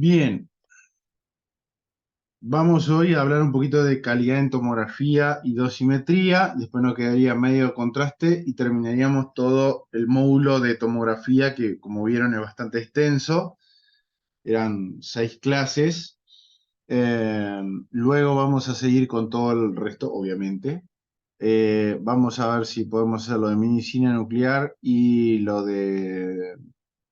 Bien, vamos hoy a hablar un poquito de calidad en tomografía y dosimetría, después nos quedaría medio contraste y terminaríamos todo el módulo de tomografía que, como vieron, es bastante extenso. Eran 6 clases. Luego vamos a seguir con todo el resto, obviamente. Vamos a ver si podemos hacer lo de medicina nuclear y lo de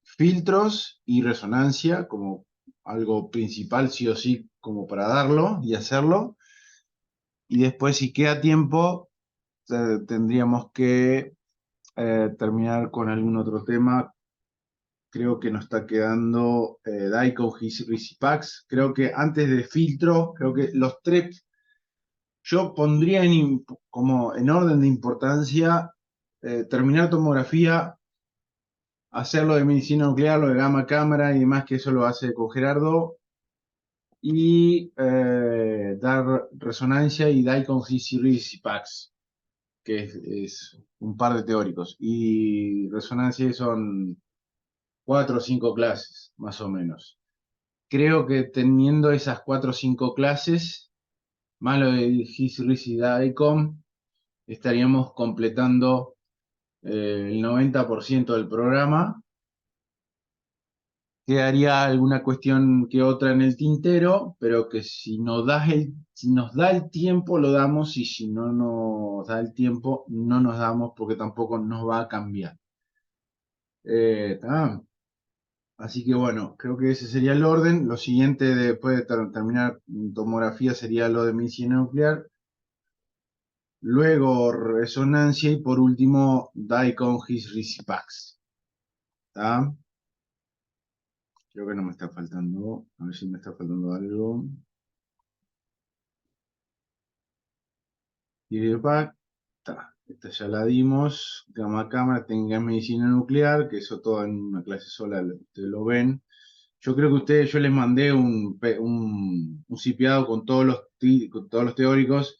filtros y resonancia como algo principal, sí o sí, como para darlo y hacerlo. Y después, si queda tiempo, tendríamos que terminar con algún otro tema. Creo que nos está quedando Daikon Risipax. Creo que antes de filtro, creo que los tres, yo pondría como en orden de importancia terminar tomografía, hacerlo de medicina nuclear, lo de gamma cámara y demás, que eso lo hace con Gerardo, y dar resonancia y Daikon Risipax, que es un par de teóricos. Y resonancia son 4 o 5 clases, más o menos. Creo que teniendo esas 4 o 5 clases, más lo de His y Daikon, estaríamos completando el 90% del programa. Quedaría alguna cuestión que otra en el tintero, pero que si nos da el tiempo, lo damos, y si no nos da el tiempo, no nos damos porque tampoco nos va a cambiar. ¿Tá? Así que bueno, creo que ese sería el orden. Lo siguiente, después de terminar tomografía, sería lo de medicina nuclear. Luego resonancia y por último Daikon His Risipax. ¿Tá? Creo que no me está faltando. A ver si me está faltando algo. Feedback, esta ya la dimos. Gamma cámara, tenga medicina nuclear, que eso todo en una clase sola ustedes lo ven. Yo creo que yo les mandé un cipiado con todos los teóricos.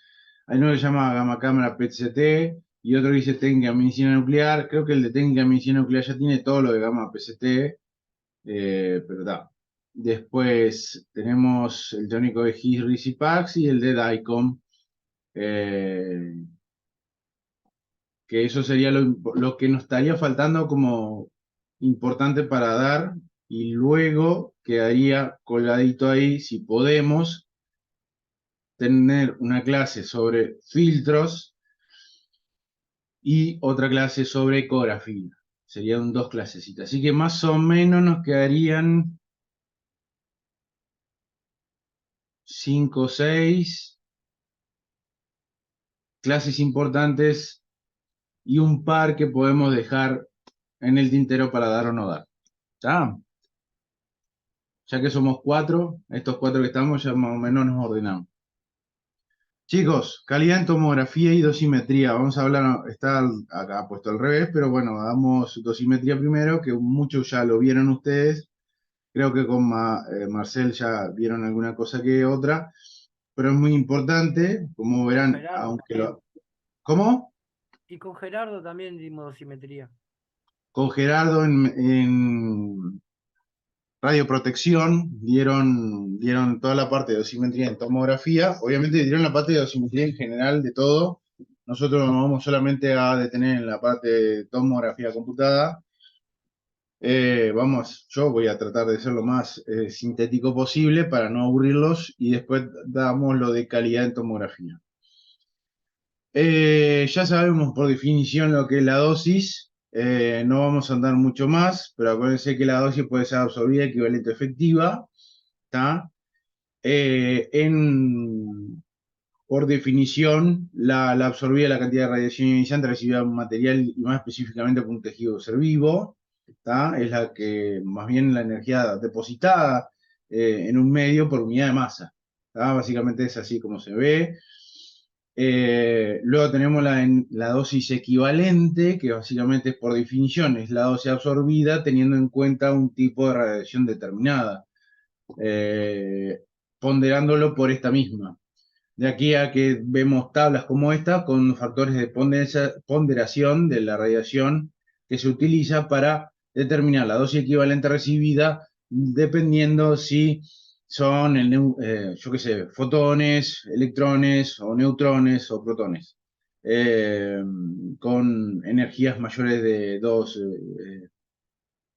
Hay uno que se llama gamma cámara PCT y otro que dice técnica de medicina nuclear. Creo que el de técnica de medicina nuclear ya tiene todo lo de gamma PCT, pero está. Después tenemos el teórico de His, Ris y Pax y el de Daikon. eh, que eso sería lo que nos estaría faltando como importante para dar, y luego quedaría colgadito ahí, si podemos, tener una clase sobre filtros y otra clase sobre ecografía. Serían 2 clasecitas. Así que más o menos nos quedarían 5 o 6 clases importantes y un par que podemos dejar en el tintero para dar o no dar. ¿Está? Ya que somos 4, estos 4 que estamos ya más o menos nos ordenamos. Chicos, calidad en tomografía y dosimetría. Vamos a hablar, está acá puesto al revés, pero bueno, damos dosimetría primero, que muchos ya lo vieron ustedes. Creo que con Marcel ya vieron alguna cosa que otra, pero es muy importante, como Con verán, Gerardo aunque también. lo... ¿Cómo? Y con Gerardo también dimos simetría. Con Gerardo en radioprotección, dieron toda la parte de dosimetría en tomografía, obviamente dieron la parte de dosimetría en general de todo. Nosotros nos vamos solamente a detener en la parte de tomografía computada. Yo voy a tratar de ser lo más sintético posible para no aburrirlos, y después damos lo de calidad en tomografía. Ya sabemos por definición lo que es la dosis. No vamos a andar mucho más, pero acuérdense que la dosis puede ser absorbida, equivalente, efectiva. ¿Tá? Por definición, la absorbida, la cantidad de radiación ionizante recibida en un material, y más específicamente por un tejido ser vivo, ¿tá? Es la que, más bien, la energía depositada en un medio por unidad de masa. ¿Tá? Básicamente es así como se ve. Luego tenemos la dosis equivalente, que básicamente es por definición, es la dosis absorbida teniendo en cuenta un tipo de radiación determinada, eh, ponderándolo por esta misma. De aquí a que vemos tablas como esta con factores de ponderación de la radiación que se utiliza para determinar la dosis equivalente recibida dependiendo si son, yo qué sé, fotones, electrones o neutrones o protones, eh, con energías mayores de 2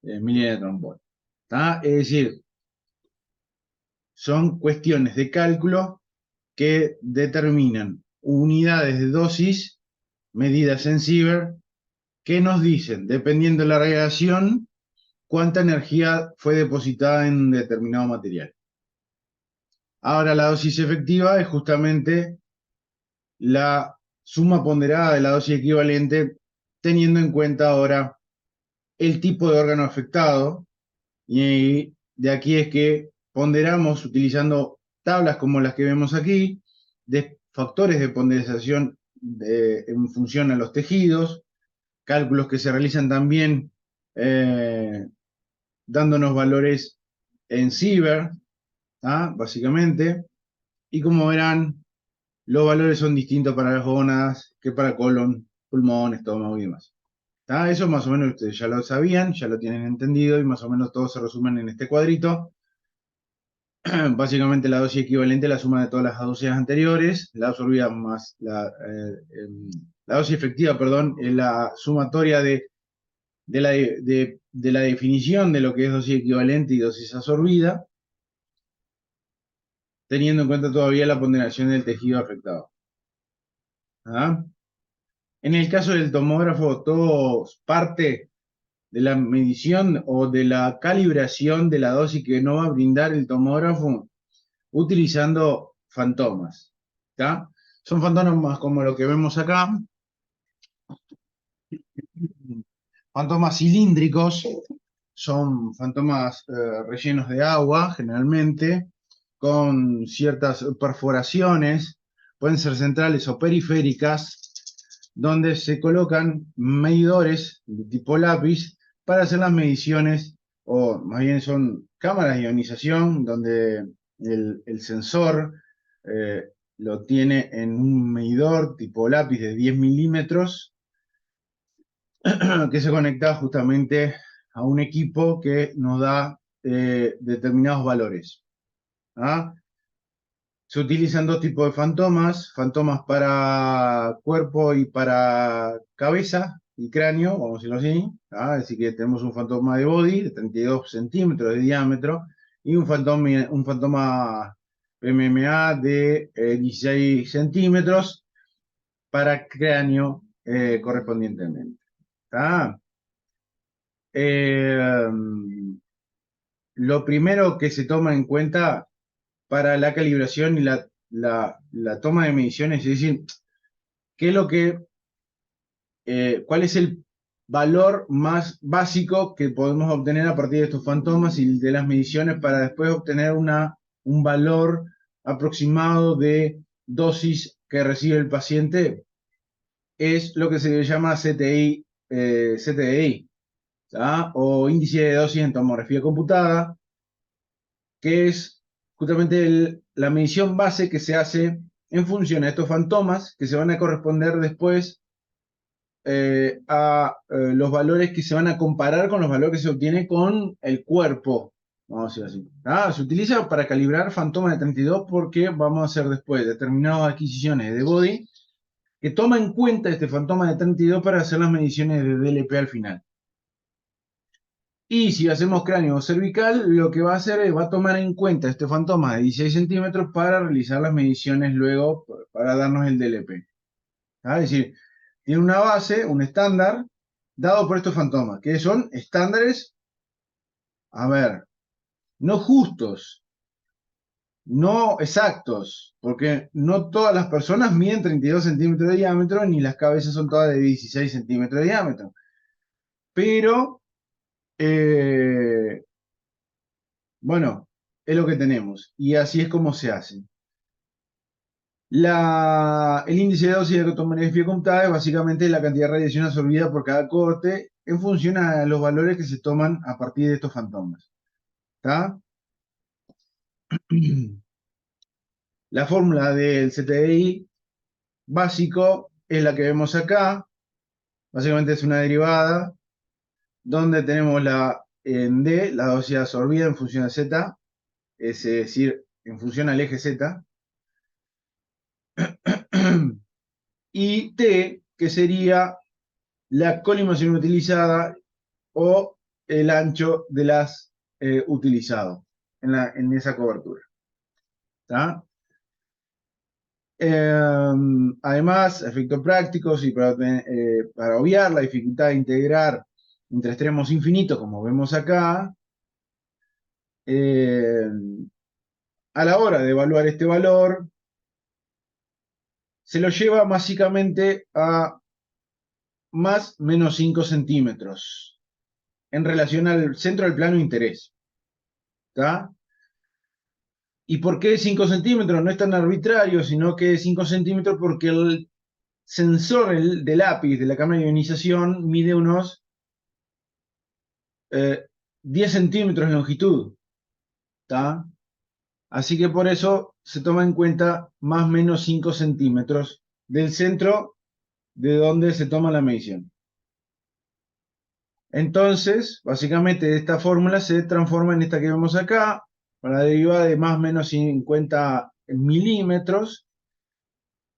milielectronvolt. ¿Tá? Es decir, son cuestiones de cálculo que determinan unidades de dosis medidas en Siever que nos dicen, dependiendo de la radiación, cuánta energía fue depositada en un determinado material. Ahora la dosis efectiva es justamente la suma ponderada de la dosis equivalente, teniendo en cuenta ahora el tipo de órgano afectado, y de aquí es que ponderamos utilizando tablas como las que vemos aquí, de factores de ponderación en función a los tejidos, cálculos que se realizan también eh, dándonos valores en Siever, ¿ah? Básicamente, y como verán, los valores son distintos para las gónadas que para colon, pulmón, estómago y demás. ¿Tá? Eso más o menos ustedes ya lo sabían, ya lo tienen entendido y más o menos todos se resumen en este cuadrito. Básicamente la dosis equivalente a la suma de todas las dosis anteriores, la absorbida más la dosis efectiva, perdón, es la sumatoria de la definición de lo que es dosis equivalente y dosis absorbida, teniendo en cuenta todavía la ponderación del tejido afectado. ¿Ah? En el caso del tomógrafo, todo parte de la medición o de la calibración de la dosis que nos va a brindar el tomógrafo utilizando fantomas. ¿Tá? Son fantomas como lo que vemos acá, fantomas cilíndricos, son fantomas rellenos de agua generalmente, con ciertas perforaciones, pueden ser centrales o periféricas, donde se colocan medidores de tipo lápiz para hacer las mediciones, o más bien son cámaras de ionización, donde el sensor lo tiene en un medidor tipo lápiz de 10 milímetros, que se conecta justamente a un equipo que nos da determinados valores. ¿Ah? Se utilizan dos tipos de fantomas, fantomas para cuerpo y para cabeza y cráneo, vamos a decirlo así. ¿Ah? Así que tenemos un fantoma de body de 32 centímetros de diámetro y un fantoma MMA de 16 centímetros para cráneo correspondientemente. ¿Ah? Eh, lo primero que se toma en cuenta para la calibración y la toma de mediciones, es decir, qué es lo que, cuál es el valor más básico que podemos obtener a partir de estos fantomas y de las mediciones para después obtener un valor aproximado de dosis que recibe el paciente, es lo que se llama CTI, CTI, ¿tá? O índice de dosis en tomografía computada, que es justamente la medición base que se hace en función a estos fantomas que se van a corresponder después a los valores que se van a comparar con los valores que se obtiene con el cuerpo. Vamos a decir así. Se utiliza para calibrar fantomas de 32 porque vamos a hacer después determinadas adquisiciones de body que toma en cuenta este fantoma de 32 para hacer las mediciones de DLP al final. Y si hacemos cráneo o cervical, lo que va a hacer es, va a tomar en cuenta este fantoma de 16 centímetros para realizar las mediciones luego, para darnos el DLP. Es decir, tiene una base, un estándar, dado por estos fantomas, que son estándares, a ver, no justos, no exactos, porque no todas las personas miden 32 centímetros de diámetro, ni las cabezas son todas de 16 centímetros de diámetro. Pero, bueno, es lo que tenemos y así es como se hace. El índice de dosis de tomografía computada es básicamente la cantidad de radiación absorbida por cada corte en función a los valores que se toman a partir de estos fantomas. ¿Está? La fórmula del CTI básico es la que vemos acá. Básicamente es una derivada donde tenemos en D, la velocidad absorbida en función de Z, es decir, en función al eje Z, y T, que sería la colimación utilizada o el ancho de las utilizado en esa cobertura. ¿Tá? Además, efectos prácticos y para obviar la dificultad de integrar entre extremos infinitos, como vemos acá, a la hora de evaluar este valor, se lo lleva básicamente a más menos 5 centímetros en relación al centro del plano de interés. ¿Tá? ¿Y por qué 5 centímetros? No es tan arbitrario, sino que 5 centímetros porque el sensor de lápiz de la cámara de ionización mide unos 10 centímetros de longitud. ¿Tá? Así que por eso se toma en cuenta más o menos 5 centímetros del centro de donde se toma la medición. Entonces, básicamente esta fórmula se transforma en esta que vemos acá, para la derivada de más o menos 50 milímetros,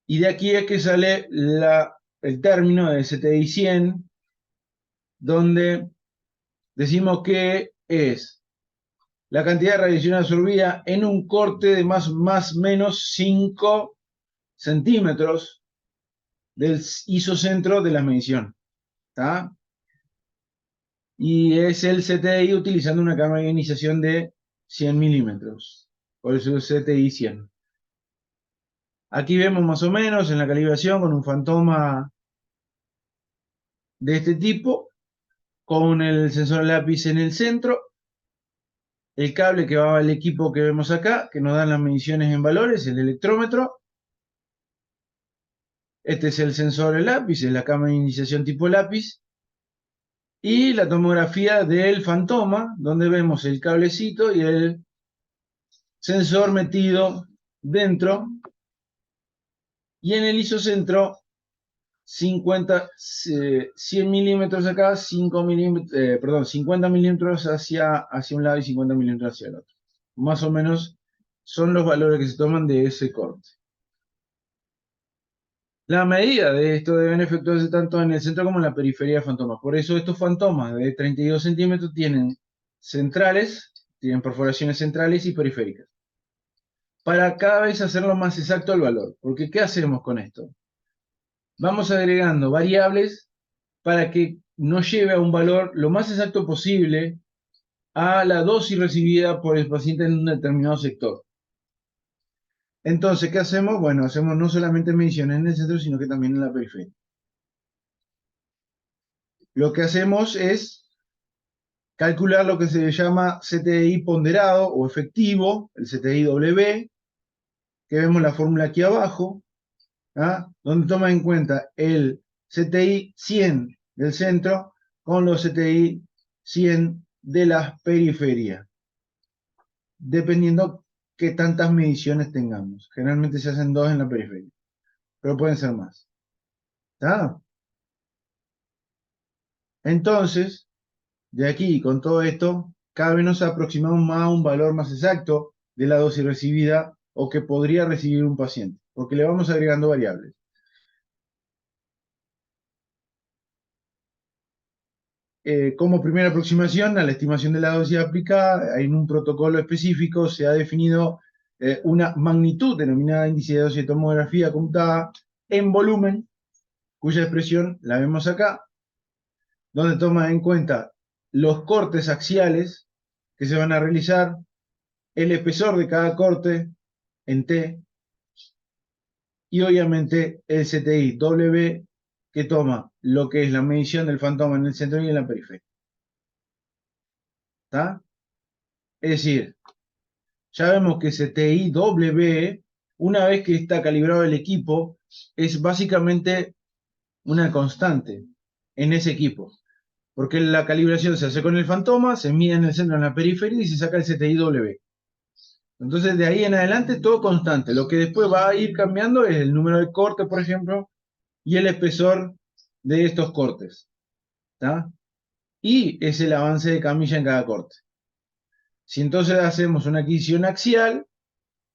y de aquí es que sale el término de CTI 100, donde decimos que es la cantidad de radiación absorbida en un corte de más o menos 5 centímetros del isocentro de la medición. ¿Tá? Y es el CTI utilizando una cámara de ionización de 100 milímetros. Por eso es CTI 100. Aquí vemos más o menos en la calibración con un fantoma de este tipo, con el sensor lápiz en el centro, el cable que va al equipo que vemos acá, que nos dan las mediciones en valores, el electrómetro. Este es el sensor de lápiz, es la cámara de iniciación tipo lápiz. Y la tomografía del fantoma, donde vemos el cablecito y el sensor metido dentro. Y en el isocentro, 100 milímetros acá, 5 milímetros, perdón, 50 milímetros hacia un lado y 50 milímetros hacia el otro. Más o menos son los valores que se toman de ese corte. La medida de esto deben efectuarse tanto en el centro como en la periferia de fantomas. Por eso estos fantomas de 32 centímetros tienen centrales, tienen perforaciones centrales y periféricas. Para cada vez hacerlo más exacto el valor. Porque ¿qué hacemos con esto? Vamos agregando variables para que nos lleve a un valor lo más exacto posible a la dosis recibida por el paciente en un determinado sector. Entonces, ¿qué hacemos? Bueno, hacemos no solamente mediciones en el centro, sino que también en la periferia. Lo que hacemos es calcular lo que se llama CTI ponderado o efectivo, el CTI-W, que vemos la fórmula aquí abajo, ¿ah? Donde toma en cuenta el CTI 100 del centro con los CTI 100 de las periferias, dependiendo qué tantas mediciones tengamos. Generalmente se hacen 2 en la periferia, pero pueden ser más. ¿Está? Entonces, de aquí, con todo esto, cada vez nos aproximamos más a un valor más exacto de la dosis recibida o que podría recibir un paciente, porque le vamos agregando variables. Como primera aproximación a la estimación de la dosis aplicada, en un protocolo específico se ha definido una magnitud denominada índice de dosis de tomografía computada en volumen, cuya expresión la vemos acá, donde toma en cuenta los cortes axiales que se van a realizar, el espesor de cada corte en T, y obviamente el CTI W, que toma lo que es la medición del fantoma en el centro y en la periferia. ¿Está? Es decir, ya vemos que CTI W, una vez que está calibrado el equipo, es básicamente una constante en ese equipo. Porque la calibración se hace con el fantoma, se mide en el centro, en la periferia y se saca el CTI W. Entonces, de ahí en adelante, todo constante. Lo que después va a ir cambiando es el número de cortes, por ejemplo, y el espesor de estos cortes. ¿Tá? y es el avance de camilla en cada corte. Si entonces hacemos una adquisición axial,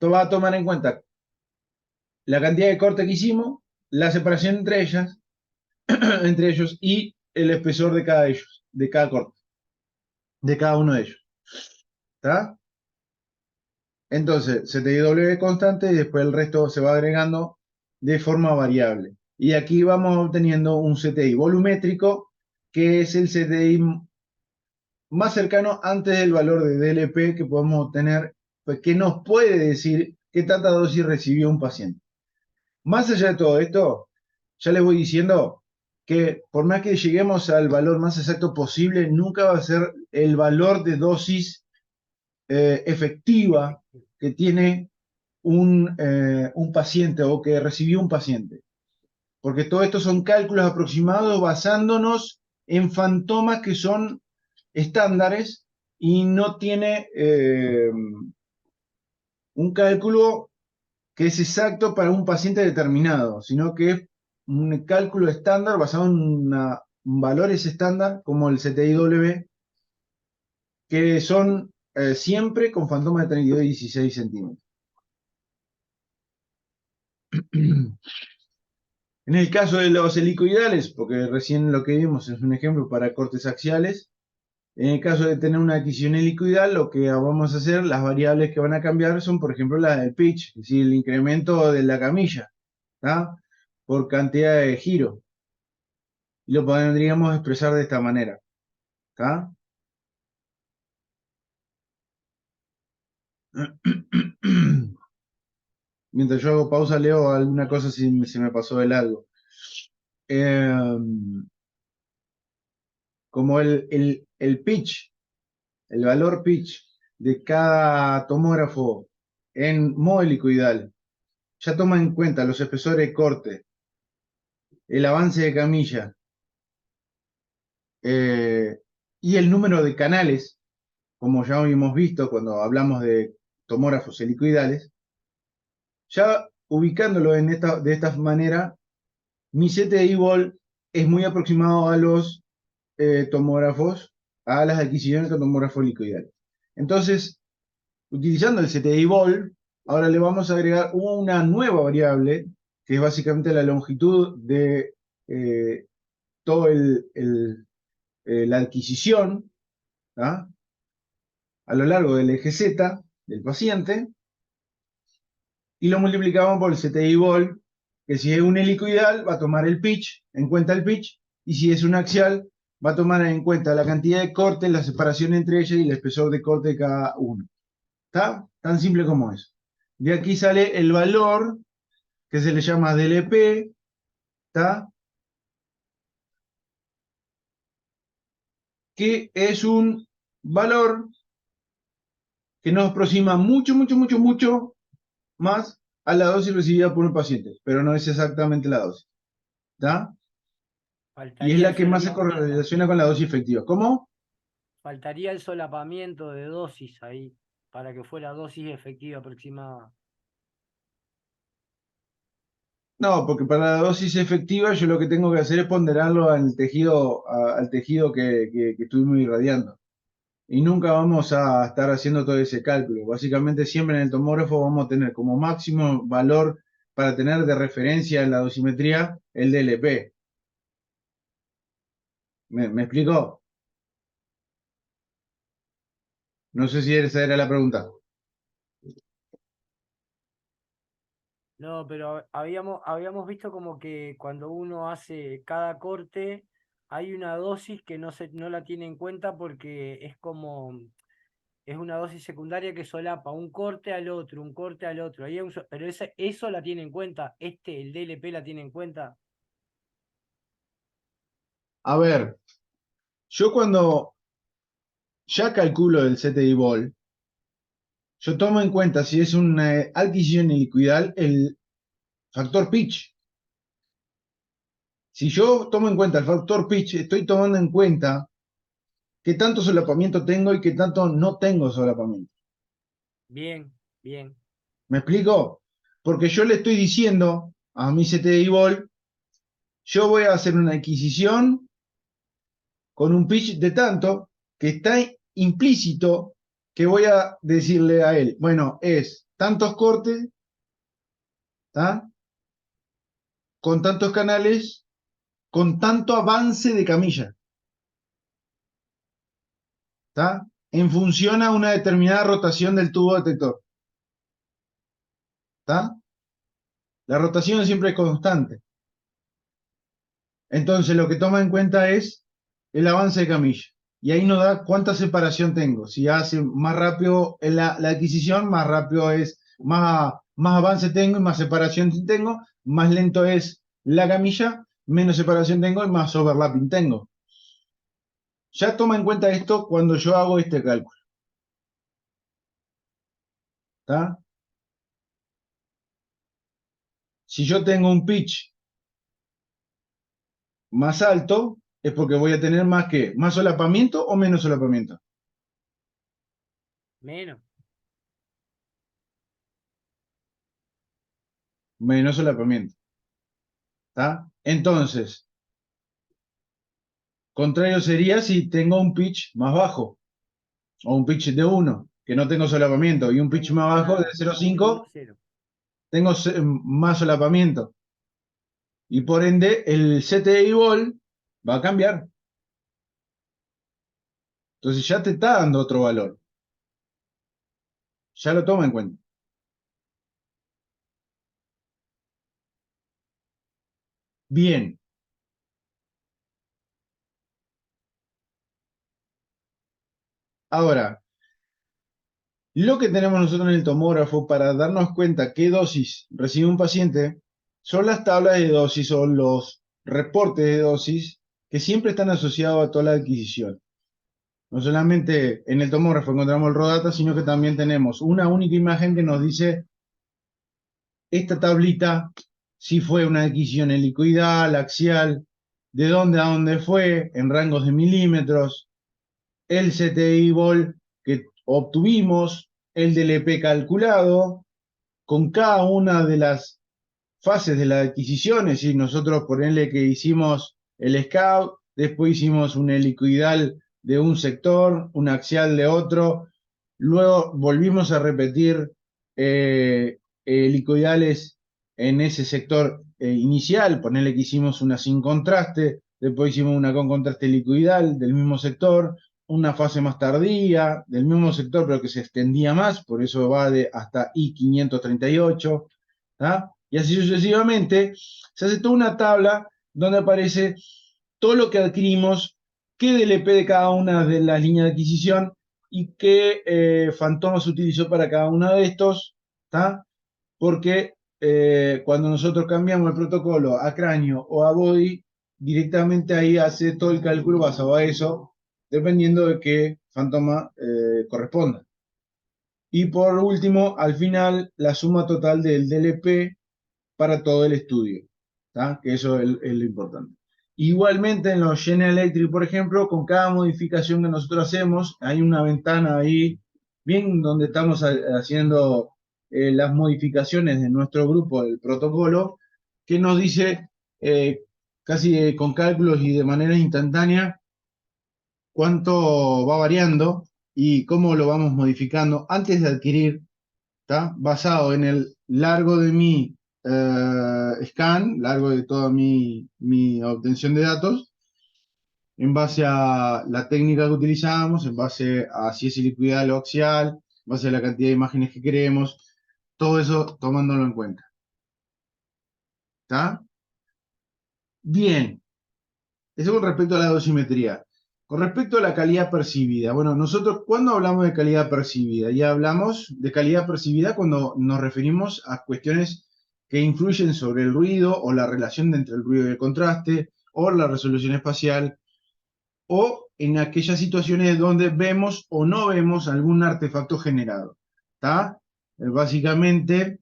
va a tomar en cuenta la cantidad de corte que hicimos, la separación entre ellas, entre ellos y el espesor de cada ellos, de cada corte, de cada uno de ellos. ¿Está? Entonces, CTIW es constante y después el resto se va agregando de forma variable. Y aquí vamos obteniendo un CTI volumétrico, que es el CTI más cercano antes del valor de DLP que podemos obtener, pues, que nos puede decir qué tanta dosis recibió un paciente. Más allá de todo esto, ya les voy diciendo que por más que lleguemos al valor más exacto posible, nunca va a ser el valor de dosis efectiva que tiene un paciente o que recibió un paciente. Porque todo esto son cálculos aproximados basándonos en fantomas que son estándares y no tiene un cálculo que es exacto para un paciente determinado, sino que es un cálculo estándar basado en valores estándar como el CTIW, que son siempre con fantomas de 32 y 16 centímetros. En el caso de los helicoidales, porque recién lo que vimos es un ejemplo para cortes axiales, en el caso de tener una adquisición helicoidal, lo que vamos a hacer, las variables que van a cambiar son, por ejemplo, la del pitch, es decir, el incremento de la camilla, ¿tá? Por cantidad de giro. Y lo podríamos expresar de esta manera, ¿tá? Mientras yo hago pausa, leo alguna cosa si se me pasó de largo. Como el pitch, el valor pitch de cada tomógrafo en modo helicoidal ya toma en cuenta los espesores de corte, el avance de camilla y el número de canales, como ya hemos visto cuando hablamos de tomógrafos helicoidales, ya ubicándolo de esta manera, mi CTI-Vol es muy aproximado a los tomógrafos, a las adquisiciones de tomógrafos helicoidales. Entonces, utilizando el CTI-Vol, ahora le vamos a agregar una nueva variable, que es básicamente la longitud de todo la adquisición, ¿ah? A lo largo del eje Z del paciente, y lo multiplicamos por el CTI-Vol, que si es un helicoidal va a tomar el pitch, en cuenta el pitch, y si es un axial va a tomar en cuenta la cantidad de cortes, la separación entre ellas y el espesor de corte de cada uno. ¿Está? Tan simple como eso. De aquí sale el valor que se le llama DLP, ¿está? Que es un valor que nos aproxima mucho, mucho, mucho, mucho más a la dosis recibida por un paciente, pero no es exactamente la dosis, ¿está? Y es Faltaría el la que más se solapamiento. correlaciona con la dosis efectiva. ¿Cómo? Faltaría el solapamiento de dosis ahí, para que fuera dosis efectiva aproximada. No, porque para la dosis efectiva yo lo que tengo que hacer es ponderarlo al tejido, al tejido que estuvimos irradiando. Y nunca vamos a estar haciendo todo ese cálculo. Básicamente siempre en el tomógrafo vamos a tener como máximo valor para tener de referencia en la dosimetría el DLP. ¿Me explico? No sé si esa era la pregunta. No, pero habíamos visto como que cuando uno hace cada corte, hay una dosis que no la tiene en cuenta porque es una dosis secundaria que solapa un corte al otro, un corte al otro. Pero eso la tiene en cuenta, el DLP la tiene en cuenta. A ver, yo cuando ya calculo el CTI-Vol, yo tomo en cuenta si es una adquisición helicoidal el factor pitch. Si yo tomo en cuenta el factor pitch, estoy tomando en cuenta qué tanto solapamiento tengo y qué tanto no tengo solapamiento. Bien, bien. ¿Me explico? Porque yo le estoy diciendo a mi CTI-Vol, yo voy a hacer una adquisición con un pitch de tanto que está implícito que voy a decirle a él, bueno, es tantos cortes, ¿tá? Con tantos canales, con tanto avance de camilla, ¿tá? En función a una determinada rotación del tubo detector, ¿tá? La rotación siempre es constante. Entonces lo que toma en cuenta es el avance de camilla. Y ahí nos da cuánta separación tengo. Si hace más rápido la adquisición, más rápido es, más avance tengo y más separación tengo, más lento es la camilla, menos separación tengo y más overlapping tengo. Ya toma en cuenta esto cuando yo hago este cálculo. ¿Tá? Si yo tengo un pitch más alto, es porque voy a tener más solapamiento o menos solapamiento. Menos. Menos solapamiento. ¿Tá? Entonces, contrario sería si tengo un pitch más bajo o un pitch de 1, que no tengo solapamiento, y un pitch más bajo de 0,5, tengo más solapamiento. Y por ende, el CTI ball va a cambiar. Entonces ya te está dando otro valor. Ya lo toma en cuenta. Bien. Ahora, lo que tenemos nosotros en el tomógrafo para darnos cuenta qué dosis recibe un paciente son las tablas de dosis o los reportes de dosis que siempre están asociados a toda la adquisición. No solamente en el tomógrafo encontramos el raw data, sino que también tenemos una única imagen que nos dice esta tablita, si fue una adquisición helicoidal, axial, de dónde a dónde fue, en rangos de milímetros, el CTI ball que obtuvimos, el DLP calculado, con cada una de las fases de la adquisición, es decir, nosotros ponerle que hicimos el scout, después hicimos un helicoidal de un sector, un axial de otro, luego volvimos a repetir helicoidales en ese sector inicial, ponerle que hicimos una sin contraste, después hicimos una con contraste helicoidal del mismo sector, una fase más tardía del mismo sector, pero que se extendía más, por eso va de hasta I538, ¿tá? Y así sucesivamente, se hace toda una tabla donde aparece todo lo que adquirimos, qué DLP de cada una de las líneas de adquisición y qué Fantoma se utilizó para cada uno de estos, ¿tá? Porque cuando nosotros cambiamos el protocolo a cráneo o a body, directamente ahí hace todo el cálculo basado a eso, dependiendo de qué Fantoma corresponda. Y por último, al final, la suma total del DLP para todo el estudio, ¿tá? Que eso es lo importante. Igualmente en los General Electric, por ejemplo, con cada modificación que nosotros hacemos, hay una ventana ahí, bien donde estamos haciendo las modificaciones de nuestro grupo, el protocolo, que nos dice casi con cálculos y de manera instantánea cuánto va variando y cómo lo vamos modificando antes de adquirir, ¿tá? Basado en el largo de mi scan, largo de toda mi obtención de datos, en base a la técnica que utilizamos, en base a si es liquidal o axial, en base a la cantidad de imágenes que queremos, todo eso tomándolo en cuenta. ¿Está? Bien, eso con respecto a la dosimetría. Con respecto a la calidad percibida, bueno, nosotros cuando hablamos de calidad percibida, ya hablamos de calidad percibida cuando nos referimos a cuestiones que influyen sobre el ruido o la relación entre el ruido y el contraste, o la resolución espacial, o en aquellas situaciones donde vemos o no vemos algún artefacto generado. ¿Tá? Básicamente,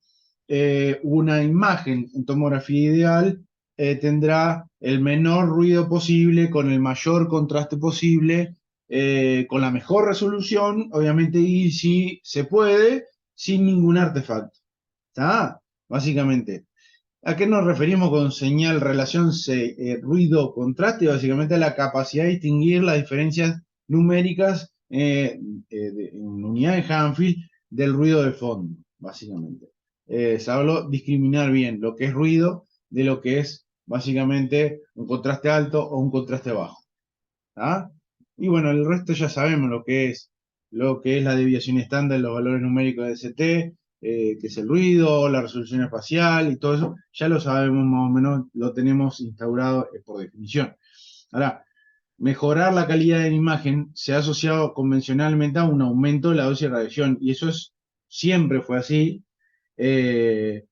una imagen en tomografía ideal tendrá el menor ruido posible, con el mayor contraste posible, con la mejor resolución, obviamente, y si se puede, sin ningún artefacto. ¿Tá? Básicamente. ¿A qué nos referimos con señal, relación, ruido-contraste? Básicamente a la capacidad de distinguir las diferencias numéricas en unidades de Hanfield del ruido de fondo, básicamente. Se habló discriminar bien lo que es ruido de lo que es básicamente un contraste alto o un contraste bajo. ¿Ah? Y bueno, el resto ya sabemos lo que es la desviación estándar, los valores numéricos de ST, que es el ruido, la resolución espacial y todo eso, ya lo sabemos más o menos, lo tenemos instaurado por definición. Ahora, mejorar la calidad de la imagen se ha asociado convencionalmente a un aumento de la dosis de radiación, y eso siempre fue así. Eh,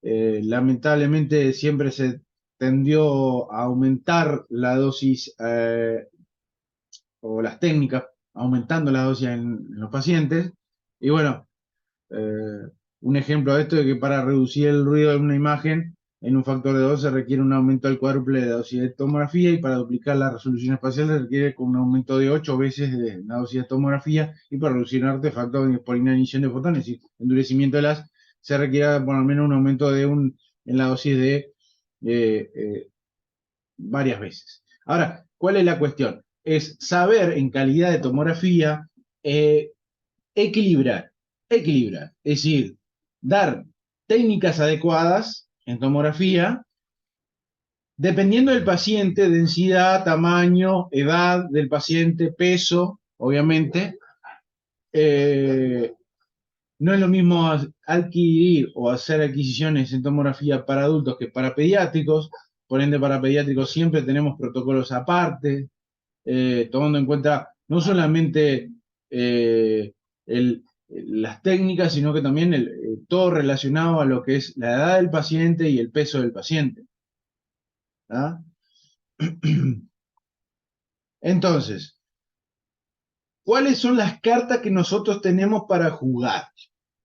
Lamentablemente siempre se tendió a aumentar la dosis o las técnicas, aumentando la dosis en los pacientes. Y bueno, eh, un ejemplo de esto es que para reducir el ruido de una imagen en un factor de 2 se requiere un aumento del cuádruple de la dosis de tomografía, y para duplicar la resolución espacial se requiere con un aumento de 8 veces de la dosis de tomografía, y para reducir un artefacto por inanición de fotones, es decir, endurecimiento de las, se requiere por lo menos un aumento en la dosis de varias veces. Ahora, ¿cuál es la cuestión? Es saber en calidad de tomografía eh, equilibrar, equilibrar, es decir, dar técnicas adecuadas en tomografía, dependiendo del paciente, densidad, tamaño, edad del paciente, peso, obviamente. Eh, no es lo mismo adquirir o hacer adquisiciones en tomografía para adultos que para pediátricos. Por ende, para pediátricos siempre tenemos protocolos aparte, tomando en cuenta no solamente eh, las técnicas, sino que también todo relacionado a lo que es la edad del paciente y el peso del paciente. ¿Ah? Entonces, ¿cuáles son las cartas que nosotros tenemos para jugar?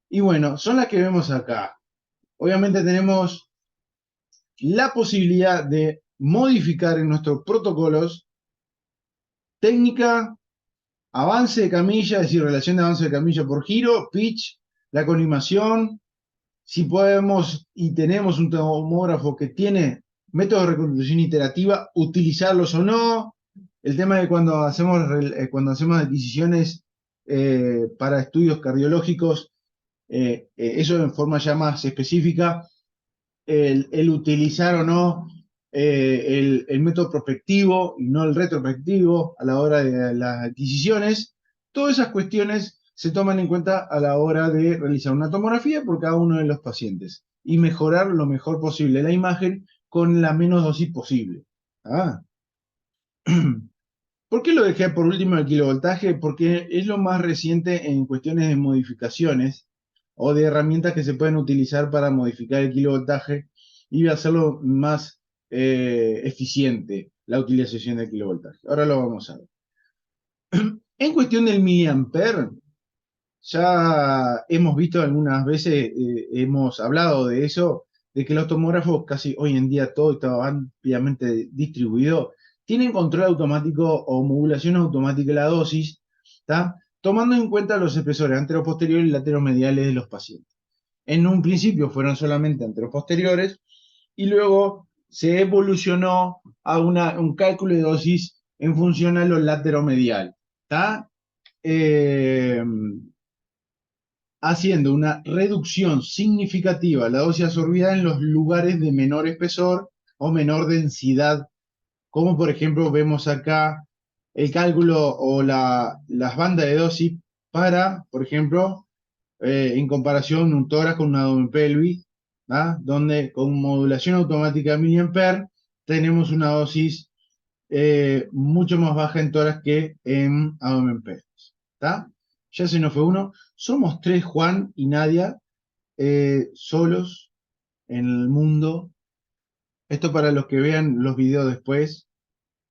Y bueno, son las que vemos acá. Obviamente tenemos la posibilidad de modificar en nuestros protocolos técnica, avance de camilla, es decir, relación de avance de camilla por giro, pitch, la colimación, si podemos y tenemos un tomógrafo que tiene métodos de reconstrucción iterativa, utilizarlos o no. El tema de cuando hacemos adquisiciones para estudios cardiológicos, eso en forma ya más específica, el utilizar o no el método prospectivo y no el retrospectivo a la hora de las adquisiciones. Todas esas cuestiones se toman en cuenta a la hora de realizar una tomografía por cada uno de los pacientes y mejorar lo mejor posible la imagen con la menos dosis posible. Ah. ¿Por qué lo dejé por último el kilovoltaje? Porque es lo más reciente en cuestiones de modificaciones o de herramientas que se pueden utilizar para modificar el kilovoltaje y hacerlo más eficiente la utilización del kilovoltaje. Ahora lo vamos a ver. En cuestión del miliamper, ya hemos visto algunas veces, hemos hablado de eso, de que los tomógrafos casi hoy en día todo está ampliamente distribuido, tienen control automático o modulación automática de la dosis, ¿tá? Tomando en cuenta los espesores anteroposteriores y lateromediales de los pacientes. En un principio fueron solamente anteroposteriores y luego se evolucionó a un cálculo de dosis en función a lo lateromedial, ¿tá? Eh, Haciendo una reducción significativa de la dosis absorbida en los lugares de menor espesor o menor densidad, como por ejemplo vemos acá el cálculo o las bandas de dosis para, por ejemplo, en comparación un tórax con un abdomen pelvis, ¿ah? Donde con modulación automática de miliamper tenemos una dosis mucho más baja en tórax que en abdomen pelvis. ¿Está? Ya se nos fue uno. Somos tres, Juan y Nadia, solos en el mundo. Esto para los que vean los videos después.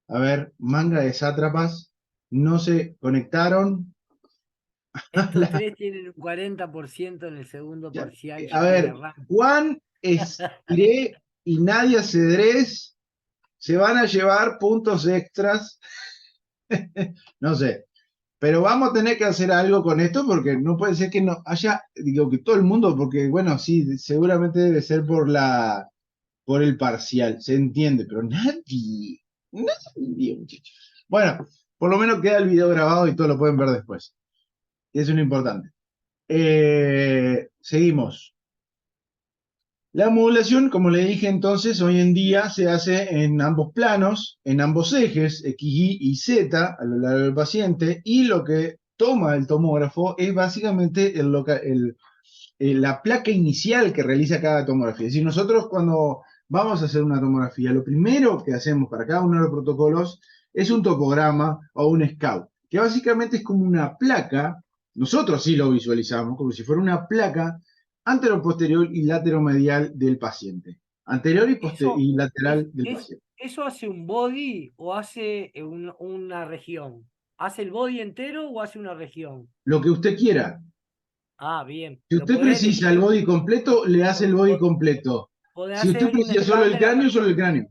A ver, manga de sátrapas. No se conectaron. Estos tres tienen un 40% en el segundo parcial A ya de ver, arranque. Juan Estiré y Nadia Cedrés se van a llevar puntos extras. No sé. Pero vamos a tener que hacer algo con esto porque no puede ser que no haya, digo, que todo el mundo, porque bueno, sí, seguramente debe ser por por el parcial. Se entiende, pero nadie, muchachos. Bueno, por lo menos queda el video grabado y todos lo pueden ver después. Eso es lo importante. Seguimos. La modulación, como le dije entonces, hoy en día se hace en ambos planos, en ambos ejes, X, Y Z, a lo largo del paciente, y lo que toma el tomógrafo es básicamente la placa inicial que realiza cada tomografía. Es decir, nosotros cuando vamos a hacer una tomografía, lo primero que hacemos para cada uno de los protocolos es un topograma o un scout, que básicamente es como una placa, nosotros sí lo visualizamos, como si fuera una placa anteroposterior y lateromedial del paciente. Anterior ¿Eso, y lateral del paciente. eso hace un body o hace una región? ¿Hace el body entero o hace una región? Lo que usted quiera. Ah, bien, Si pero usted precisa el body completo, le hace el body completo. podés Si usted hacer un precisa solo scan el de la cráneo, solo el región. cráneo.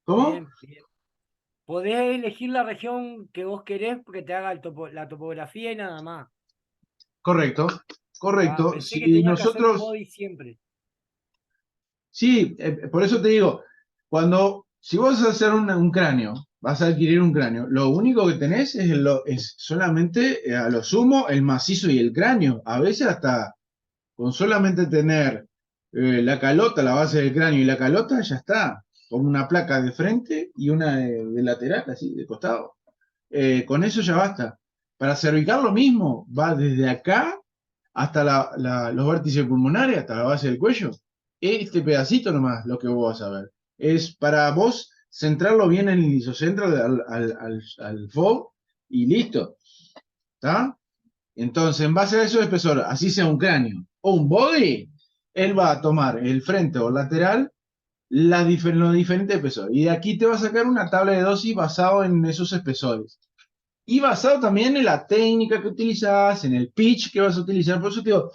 ¿Cómo? Bien, bien. Podés elegir la región que vos querés que te haga la topografía y nada más. Correcto, Ah, correcto. pensé que Si tenías que hacer un nosotros, body siempre. sí, por eso te digo, si vos vas a hacer un cráneo, vas a adquirir un cráneo, lo único que tenés es solamente, a lo sumo, el macizo y el cráneo. A veces hasta con solamente tener la calota, la base del cráneo y la calota, ya está. Con una placa de frente y una de lateral, así, de costado. Con eso ya basta. Para cervical lo mismo, va desde acá hasta los vértices pulmonares, hasta la base del cuello. Este pedacito nomás lo que vos vas a ver. Es para vos centrarlo bien en el isocentro al FOB y listo. ¿Está? Entonces, en base a eso, espesor, así sea un cráneo o un body, él va a tomar el frente o lateral los diferentes espesores. Y de aquí te va a sacar una tabla de dosis basado en esos espesores. Y basado también en la técnica que utilizas, en el pitch que vas a utilizar. Por eso te digo,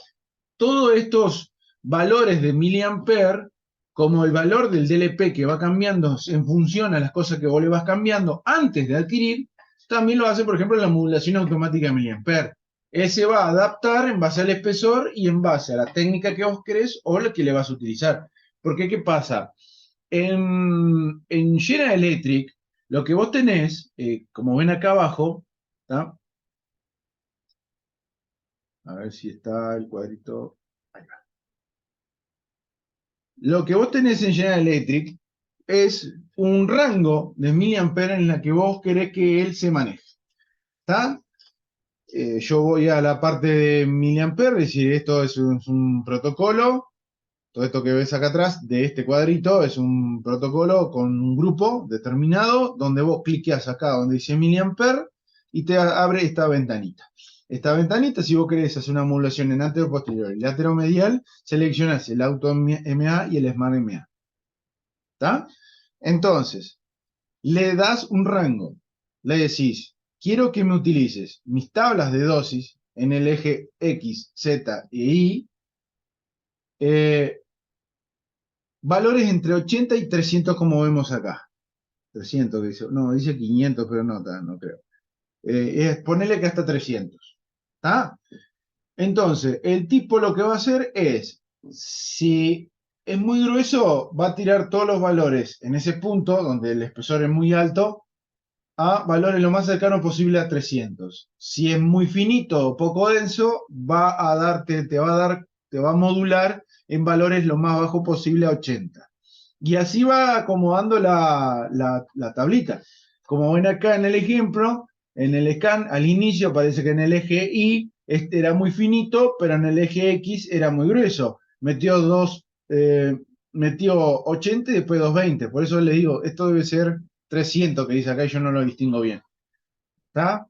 todos estos valores de miliampere, como el valor del DLP que va cambiando en función a las cosas que vos le vas cambiando antes de adquirir, también lo hace, por ejemplo, la modulación automática de miliampere. Él se va a adaptar en base al espesor y en base a la técnica que vos querés o la que le vas a utilizar. Porque, ¿qué pasa? En General Electric, lo que vos tenés, como ven acá abajo, ¿tá? A ver si está el cuadrito. Ahí va. Lo que vos tenés en General Electric es un rango de miliampere en la que vos querés que él se maneje. ¿Está? Yo voy a la parte de miliampere, es decir, esto es un protocolo. Todo esto que ves acá atrás de este cuadrito es un protocolo con un grupo determinado donde vos cliqueas acá donde dice miliampere y te abre esta ventanita. Esta ventanita, si vos querés hacer una modulación en antero posterior y lateromedial, seleccionás el Auto MA y el Smart MA. ¿Está? Entonces, le das un rango. Le decís, quiero que me utilices mis tablas de dosis en el eje X, Z e Y, valores entre 80 y 300 como vemos acá. 300 dice, no, dice 500, pero no, no creo. Ponele que hasta 300. ¿Está? Entonces, el tipo lo que va a hacer es, si es muy grueso, va a tirar todos los valores en ese punto, donde el espesor es muy alto, a valores lo más cercano posible a 300. Si es muy finito o poco denso, te va a modular en valores lo más bajo posible a 80. Y así va acomodando la tablita. Como ven acá en el ejemplo, en el scan, al inicio parece que en el eje Y este era muy finito, pero en el eje X era muy grueso. Metió 80 y después 220. Por eso les digo, esto debe ser 300 que dice acá y yo no lo distingo bien. ¿Está?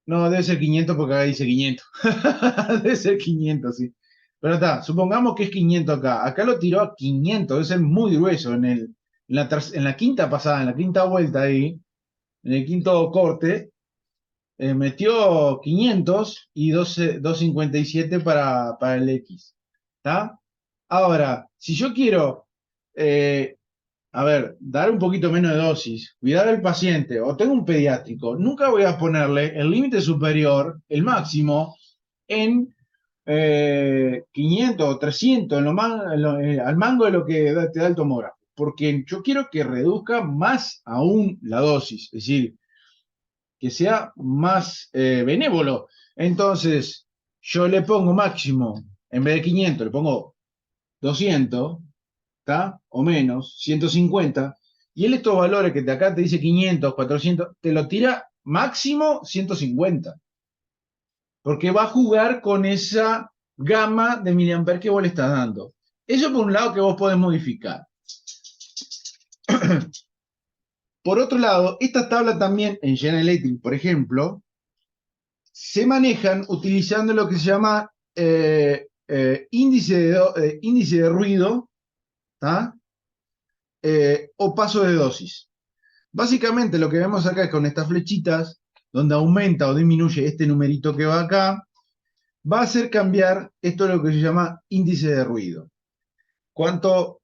No, debe ser 500 porque acá dice 500. Debe ser 500, sí. Pero está, supongamos que es 500 acá. Acá lo tiró a 500, debe ser muy grueso. En la quinta pasada, en la quinta vuelta ahí, en el quinto corte, metió 500 y 257 para el X. ¿Está? Ahora, si yo quiero eh, a ver, dar un poquito menos de dosis, cuidar al paciente o tengo un pediátrico, nunca voy a ponerle el límite superior, el máximo, en 500 o 300 al mango de lo que te da el tomógrafo, porque yo quiero que reduzca más aún la dosis, es decir, que sea más benévolo. Entonces, yo le pongo máximo, en vez de 500, le pongo 200, ¿está? O menos, 150, y él estos valores que de acá te dice 500, 400, te lo tira máximo 150, porque va a jugar con esa gama de miliamperes que vos le estás dando. Eso por un lado que vos podés modificar. Por otro lado, esta tabla también en General Electric, por ejemplo, se manejan utilizando lo que se llama índice de ruido, ¿tá? O paso de dosis. Básicamente lo que vemos acá es con estas flechitas, donde aumenta o disminuye este numerito que va acá, va a hacer cambiar esto de lo que se llama índice de ruido. Cuanto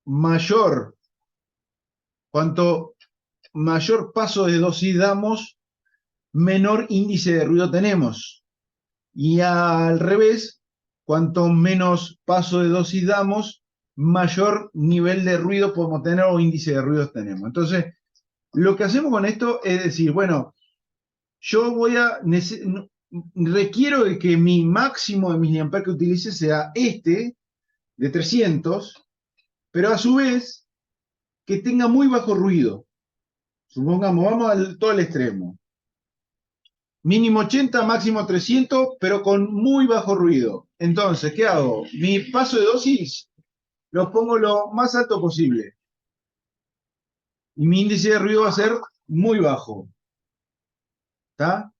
mayor, cuanto mayor paso de dosis damos, menor índice de ruido tenemos. Y al revés, cuanto menos paso de dosis damos, mayor nivel de ruido podemos tener o índice de ruido tenemos. Entonces, lo que hacemos con esto es decir, bueno, yo requiero de que mi máximo de miliamperes que utilice sea este, de 300, pero a su vez que tenga muy bajo ruido. Supongamos, vamos todo al extremo. Mínimo 80, máximo 300, pero con muy bajo ruido. Entonces, ¿qué hago? Mi paso de dosis lo pongo lo más alto posible. Y mi índice de ruido va a ser muy bajo. ¿Está?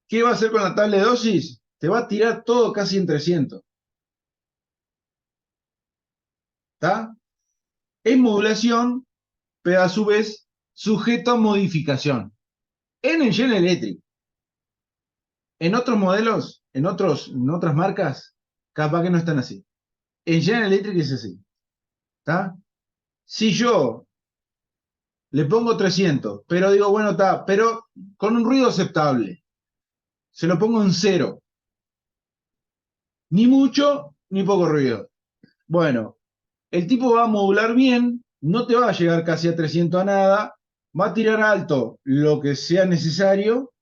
¿Qué va a hacer con la tabla de dosis? Te va a tirar todo casi en 300. ¿Está? Es modulación, pero a su vez sujeto a modificación. En General Electric. En otros modelos, en otras marcas, capaz que no están así. En General Electric es así. ¿Está? Si yo le pongo 300, pero digo, bueno, está, pero con un ruido aceptable, se lo pongo en cero. Ni mucho, ni poco ruido. Bueno, el tipo va a modular bien, no te va a llegar casi a 300 a nada, va a tirar alto lo que sea necesario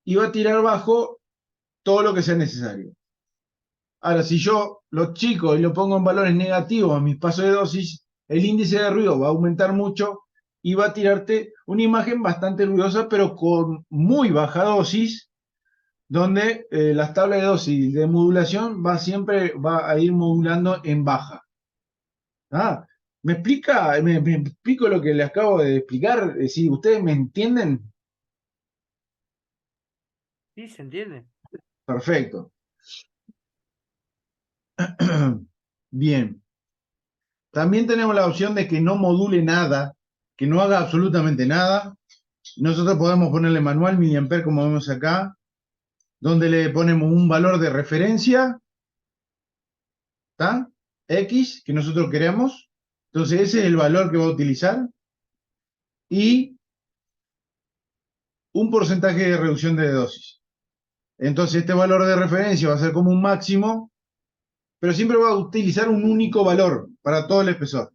y va a tirar bajo todo lo que sea necesario. Ahora, si yo lo chico y lo pongo en valores negativos a mis pasos de dosis, el índice de ruido va a aumentar mucho y va a tirarte una imagen bastante ruidosa, pero con muy baja dosis, donde las tablas de dosis de modulación siempre va a ir modulando en baja. Ah, ¿me explico lo que le acabo de explicar? Si ustedes me entienden, ¿Sí? ¿Se entiende? perfecto. Bien. También tenemos la opción de que no module nada, que no haga absolutamente nada. Nosotros podemos ponerle manual miliampere como vemos acá, donde le ponemos un valor de referencia, ¿está? X, que nosotros queremos. Entonces ese es el valor que va a utilizar. Y un porcentaje de reducción de dosis. Entonces este valor de referencia va a ser como un máximo, pero siempre va a utilizar un único valor para todo el espesor.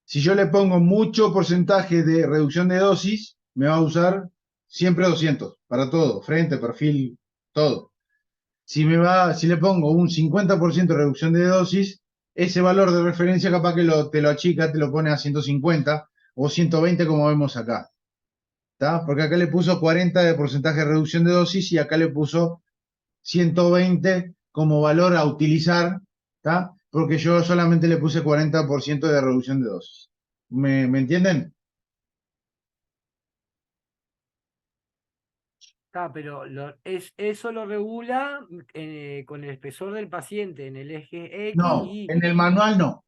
Si yo le pongo mucho porcentaje de reducción de dosis, me va a usar siempre 200 para todo, frente, perfil, todo. Si le pongo un 50% de reducción de dosis, ese valor de referencia capaz que te lo achica, te lo pone a 150 o 120 como vemos acá. ¿Tá? Porque acá le puso 40 de porcentaje de reducción de dosis y acá le puso 120 como valor a utilizar, ¿tá? Porque yo solamente le puse 40% de reducción de dosis. ¿Me entienden? Pero eso lo regula con el espesor del paciente en el eje X No, y... en el manual no.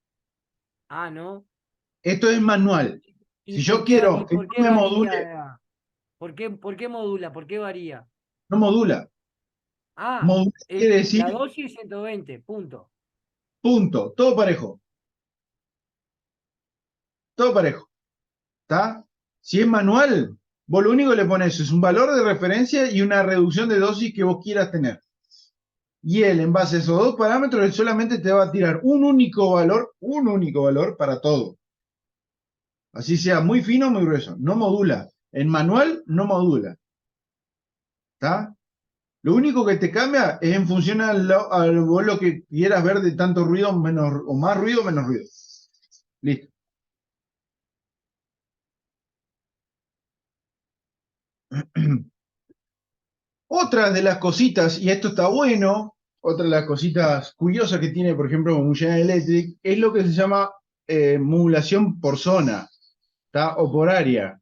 Ah, ¿no? Esto es manual. ¿Y Si yo quiero y que por no qué me module, varía? Por qué modula? ¿Por qué varía? no modula. Ah, Modula quiere decir la dosis 120 punto. punto, todo parejo, todo parejo. ¿Está? Si es manual, Vos lo único que le pones es un valor de referencia y una reducción de dosis que vos quieras tener. Y él, en base a esos dos parámetros, él solamente te va a tirar un único valor para todo. Así sea muy fino o muy grueso. No modula. En manual no modula. ¿Está? Lo único que te cambia es en función a vos lo que quieras ver de tanto ruido, menos, o más ruido o menos ruido. Listo. Otra de las cositas, y esto está bueno, otra de las cositas curiosas que tiene, por ejemplo, un General Electric, es lo que se llama modulación por zona, ¿tá? O por área.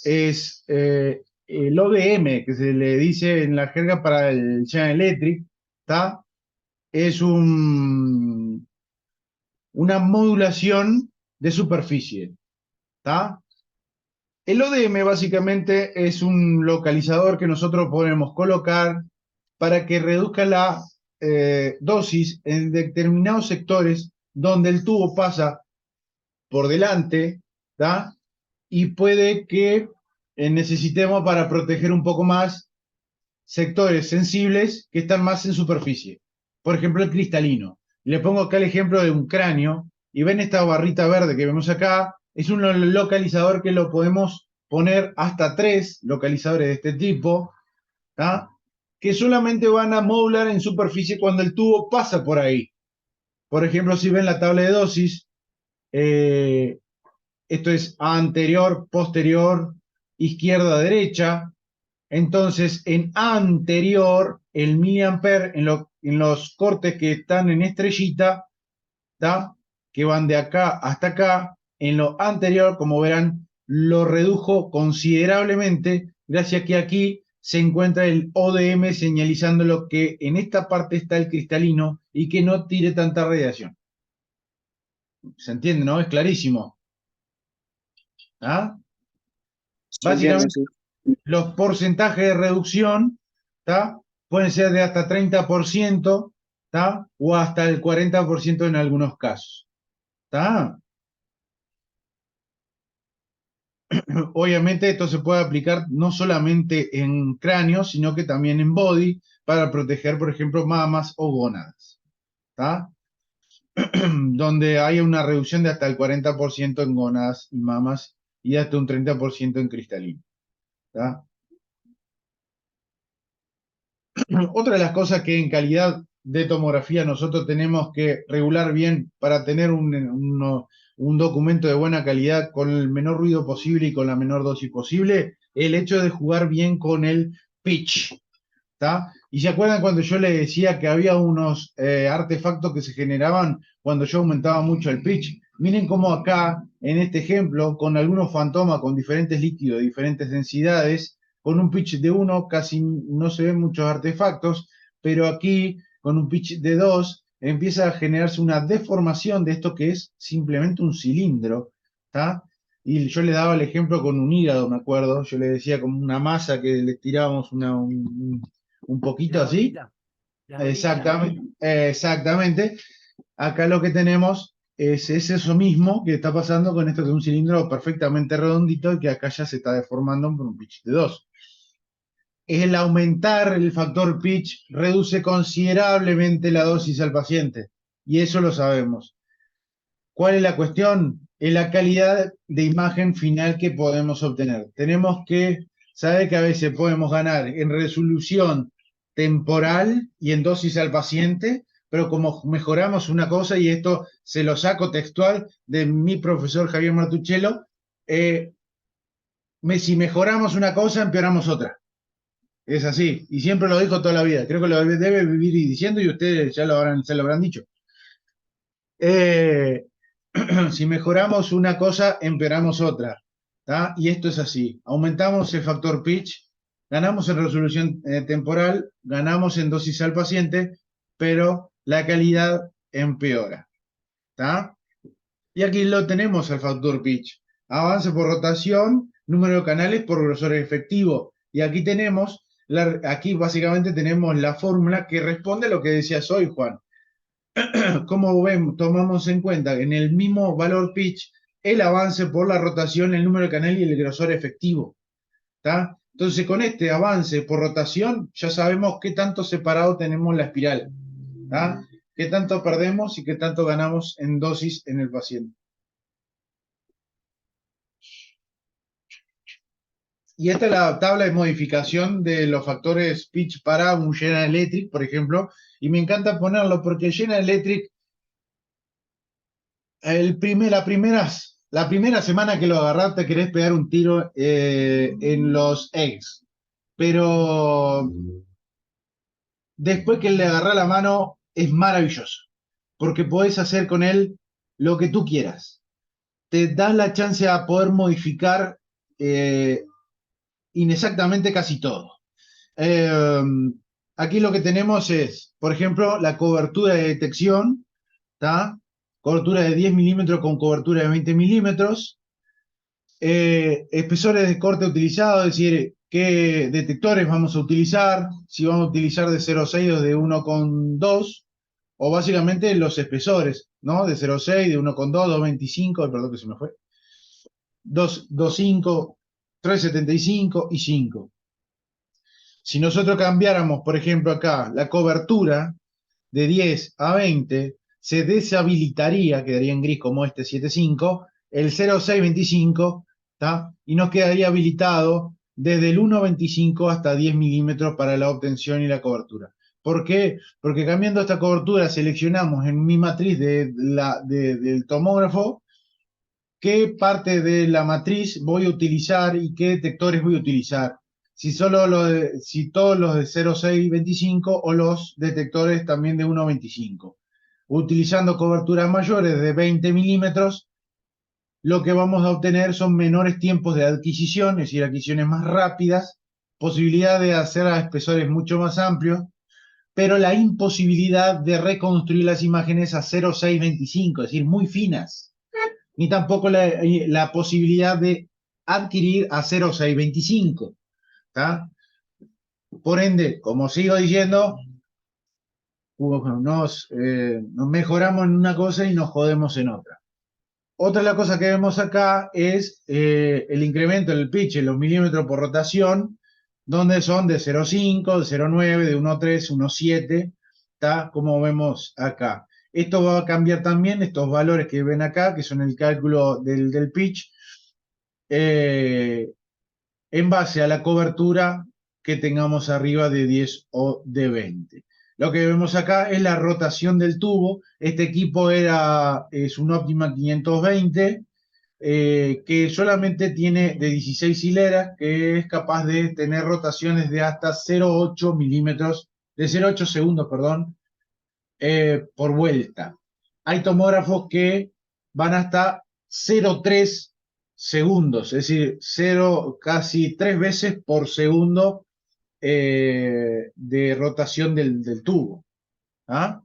Es el ODM, que se le dice en la jerga para el General Electric, ¿tá? Es una modulación de superficie, ¿tá? El ODM básicamente es un localizador que nosotros podemos colocar para que reduzca la dosis en determinados sectores donde el tubo pasa por delante, ¿tá? Y puede que necesitemos para proteger un poco más sectores sensibles que están más en superficie. Por ejemplo, el cristalino. Le pongo acá el ejemplo de un cráneo y ven esta barrita verde que vemos acá. Es un localizador que lo podemos poner hasta 3 localizadores de este tipo, ¿tá? Que solamente van a modular en superficie cuando el tubo pasa por ahí. Por ejemplo, si ven la tabla de dosis, esto es anterior, posterior, izquierda, derecha. Entonces, en anterior, el miliampere en los cortes que están en estrellita, ¿tá? Que van de acá hasta acá, en lo anterior, como verán, lo redujo considerablemente, gracias a que aquí se encuentra el ODM señalizando lo que en esta parte está el cristalino y que no tire tanta radiación. ¿Se entiende, no? Es clarísimo. ¿Ah? Se entiende, Básicamente, sí. los porcentajes de reducción, ¿tá? Pueden ser de hasta 30%, ¿tá? O hasta el 40% en algunos casos. ¿Tá? Obviamente esto se puede aplicar no solamente en cráneo, sino que también en body para proteger, por ejemplo, mamas o gónadas. ¿Tá? Donde hay una reducción de hasta el 40% en gónadas y mamas y hasta un 30% en cristalino. ¿Tá? Otra de las cosas que en calidad de tomografía nosotros tenemos que regular bien para tener un documento de buena calidad con el menor ruido posible y con la menor dosis posible, el hecho de jugar bien con el pitch. ¿Tá? Y se acuerdan cuando yo les decía que había unos artefactos que se generaban cuando yo aumentaba mucho el pitch. Miren cómo acá, en este ejemplo, con algunos fantomas con diferentes líquidos, diferentes densidades, con un pitch de 1 casi no se ven muchos artefactos, pero aquí con un pitch de 2 empieza a generarse una deformación de esto que es simplemente un cilindro. ¿Tá? Y yo le daba el ejemplo con un hígado, me acuerdo. Yo le decía como una masa que le tirábamos un poquito Las así. bolitas, las bolitas. Exactamente, exactamente. Acá lo que tenemos es eso mismo que está pasando con esto que es un cilindro perfectamente redondito y que acá ya se está deformando por un pitch de 2. El aumentar el factor pitch reduce considerablemente la dosis al paciente y eso lo sabemos. ¿Cuál es la cuestión? Es la calidad de imagen final que podemos obtener. Tenemos que saber que a veces podemos ganar en resolución temporal y en dosis al paciente, pero como mejoramos una cosa, y esto se lo saco textual de mi profesor Javier Martuchello, si mejoramos una cosa, empeoramos otra. Es así, y siempre lo dijo toda la vida. Creo que lo debe vivir diciendo y ustedes ya se lo habrán dicho. Si mejoramos una cosa, empeoramos otra. ¿Tá? Y esto es así. Aumentamos el factor pitch, ganamos en resolución temporal, ganamos en dosis al paciente, pero la calidad empeora. ¿Tá? Y aquí lo tenemos el factor pitch. Avance por rotación, número de canales por grosor efectivo. Y aquí tenemos, aquí básicamente tenemos la fórmula que responde a lo que decías hoy, Juan. Como vemos, tomamos en cuenta en el mismo valor pitch el avance por la rotación, el número de canal y el grosor efectivo. ¿Está? Entonces, con este avance por rotación, ya sabemos qué tanto separado tenemos la espiral. ¿Está? Qué tanto perdemos y qué tanto ganamos en dosis en el paciente. Y esta es la tabla de modificación de los factores pitch para un General Electric, por ejemplo, y me encanta ponerlo porque General Electric, la primera semana que lo agarrás te querés pegar un tiro en los eggs, pero después que le agarrás la mano es maravilloso, porque podés hacer con él lo que tú quieras. Te das la chance a poder modificar inexactamente casi todo. Eh, Aquí lo que tenemos es, por ejemplo, la cobertura de detección, ¿tá? Cobertura de 10 milímetros con cobertura de 20 milímetros. Espesores de corte utilizados, es decir, qué detectores vamos a utilizar, si vamos a utilizar de 0,6 o de 1,2, o básicamente los espesores, ¿no? De 0,6, de 1,2, 2,25, perdón que se me fue, 2,5, 3,75 y 5. Si nosotros cambiáramos, por ejemplo, acá la cobertura de 10 a 20, se deshabilitaría, quedaría en gris como este 7,5, el 0,625, ¿tá? Y nos quedaría habilitado desde el 1,25 hasta 10 milímetros para la obtención y la cobertura. ¿Por qué? Porque cambiando esta cobertura seleccionamos en mi matriz del tomógrafo qué parte de la matriz voy a utilizar y qué detectores voy a utilizar. Si todos los de 0,625 o los detectores también de 1,25. Utilizando coberturas mayores de 20 milímetros, lo que vamos a obtener son menores tiempos de adquisición, es decir, adquisiciones más rápidas, posibilidad de hacer a espesores mucho más amplios, pero la imposibilidad de reconstruir las imágenes a 0,625, es decir, muy finas, ni tampoco la posibilidad de adquirir a 0,625. ¿Tá? Por ende, como sigo diciendo, nos mejoramos en una cosa y nos jodemos en otra. Otra de las cosas que vemos acá es el incremento del pitch en los milímetros por rotación, donde son de 0,5, de 0,9, de 1,3, 1,7, ¿tá? Como vemos acá. Esto va a cambiar también, estos valores que ven acá, que son el cálculo del pitch, eh, en base a la cobertura que tengamos arriba de 10 o de 20. Lo que vemos acá es la rotación del tubo. Este equipo es un Optima 520, que solamente tiene de 16 hileras, que es capaz de tener rotaciones de hasta 0,8 milímetros, de 0,8 segundos, perdón, por vuelta. Hay tomógrafos que van hasta 0,3 segundos, es decir, 0, casi 3 veces por segundo de rotación del tubo. ¿Ah?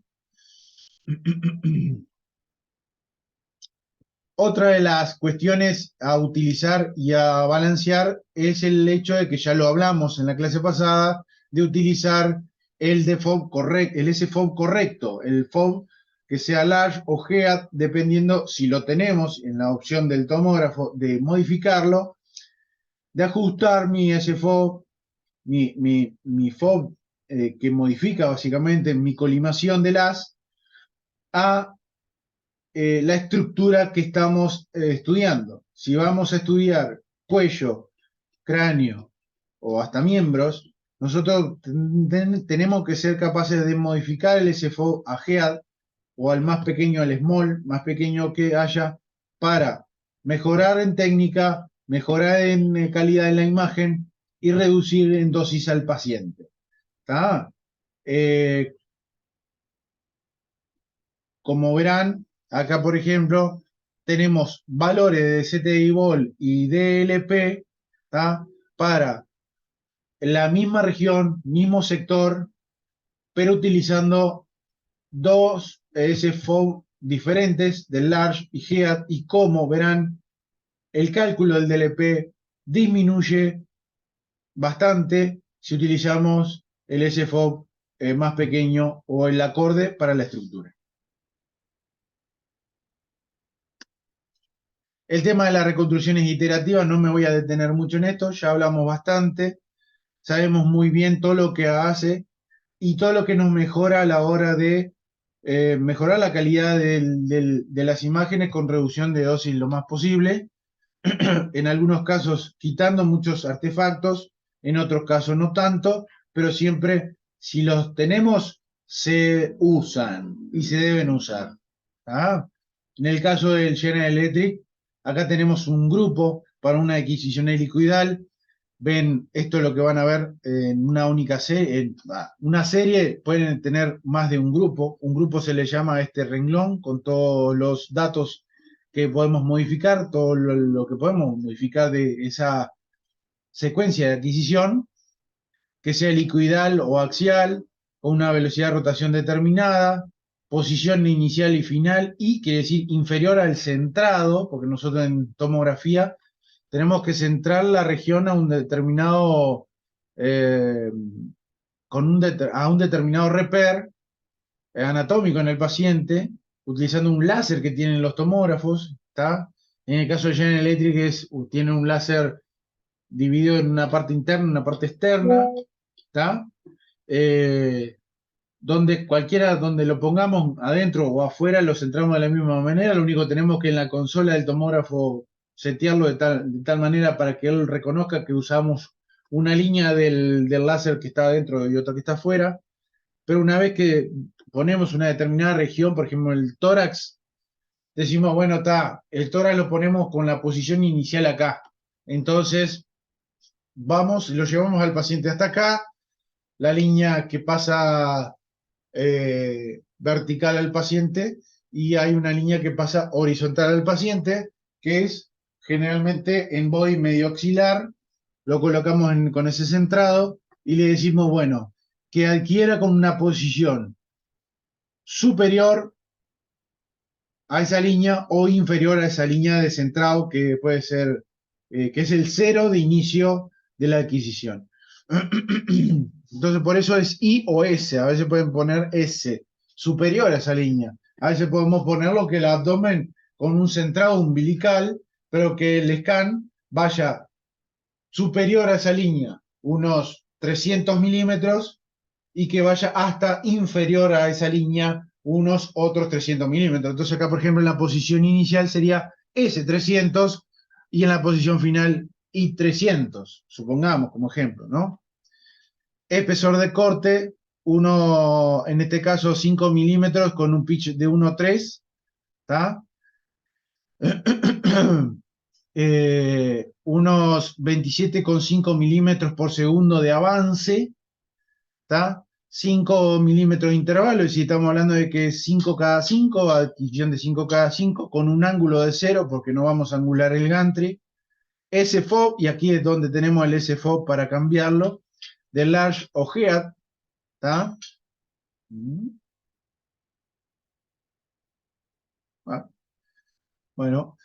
Otra de las cuestiones a utilizar y a balancear es el hecho de que ya lo hablamos en la clase pasada, de utilizar el DFOB correcto, el SFOB correcto, el FOB que sea large o head, dependiendo si lo tenemos en la opción del tomógrafo de modificarlo, de ajustar mi SFOB, mi FOB que modifica básicamente mi colimación de las a la estructura que estamos estudiando. Si vamos a estudiar cuello, cráneo o hasta miembros, nosotros tenemos que ser capaces de modificar el SFO a HEAD o al más pequeño, al small, más pequeño que haya, para mejorar en técnica, mejorar en calidad de la imagen y reducir en dosis al paciente. ¿Tá? Eh, Como verán, acá por ejemplo, tenemos valores de CTI-BOL y DLP, ¿tá? Para la misma región, mismo sector, pero utilizando dos SFO diferentes del Large y HEAD, y como verán, el cálculo del DLP disminuye bastante si utilizamos el SFO más pequeño o el acorde para la estructura. El tema de las reconstrucciones iterativas, no me voy a detener mucho en esto, ya hablamos bastante, sabemos muy bien todo lo que hace y todo lo que nos mejora a la hora de mejorar la calidad de las imágenes con reducción de dosis lo más posible, en algunos casos quitando muchos artefactos, en otros casos no tanto, pero siempre si los tenemos se usan y se deben usar. ¿Ah? En el caso del General Electric, acá tenemos un grupo para una adquisición helicoidal. Ven, esto es lo que van a ver en una única serie. Una serie pueden tener más de un grupo. Un grupo se le llama a este renglón con todos los datos que podemos modificar, todo lo que podemos modificar de esa secuencia de adquisición, que sea helicoidal o axial, con una velocidad de rotación determinada, posición inicial y final, y quiere decir inferior al centrado, porque nosotros en tomografía tenemos que centrar la región a un determinado, eh, a un determinado reper anatómico en el paciente, utilizando un láser que tienen los tomógrafos, ¿está? En el caso de General Electric tiene un láser dividido en una parte interna y una parte externa, ¿está? Eh, donde lo pongamos adentro o afuera lo centramos de la misma manera, lo único que tenemos que en la consola del tomógrafo setearlo de tal manera para que él reconozca que usamos una línea del láser que está adentro y otra que está afuera, pero una vez que ponemos una determinada región, por ejemplo el tórax, decimos, bueno, está, el tórax lo ponemos con la posición inicial acá, entonces vamos, lo llevamos al paciente hasta acá, la línea que pasa vertical al paciente y hay una línea que pasa horizontal al paciente, que es generalmente en body medio axilar, lo colocamos con ese centrado y le decimos, bueno, que adquiera con una posición superior a esa línea o inferior a esa línea de centrado que puede ser, que es el cero de inicio de la adquisición. Entonces, por eso es I o S. A veces pueden poner S, superior a esa línea. A veces podemos ponerlo que el abdomen con un centrado umbilical, pero que el scan vaya superior a esa línea, unos 300 milímetros, y que vaya hasta inferior a esa línea, unos otros 300 milímetros. Entonces acá, por ejemplo, en la posición inicial sería S300 y en la posición final I300, supongamos como ejemplo, ¿no? Espesor de corte, en este caso 5 milímetros con un pitch de 1,3, ¿está? Unos 27,5 milímetros por segundo de avance, ¿está? 5 milímetros de intervalo, y si estamos hablando de que 5 cada 5, adquisición de 5 cada 5, con un ángulo de 0, porque no vamos a angular el gantry. SFOB, y aquí es donde tenemos el SFOB para cambiarlo, de large o head, ¿está? Bueno,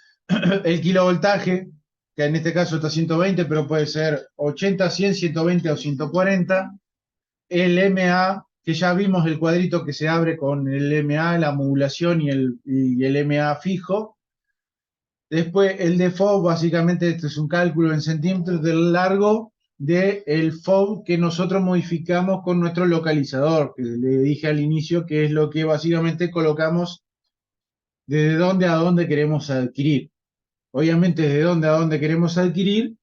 el kilovoltaje, que en este caso está 120, pero puede ser 80, 100, 120 o 140. El MA, que ya vimos el cuadrito que se abre con el MA, la modulación y el MA fijo. Después el de FOB, básicamente esto es un cálculo en centímetros del largo del FOB que nosotros modificamos con nuestro localizador, que le dije al inicio que es lo que básicamente colocamos desde dónde a dónde queremos adquirir. Obviamente, desde dónde a dónde queremos adquirir,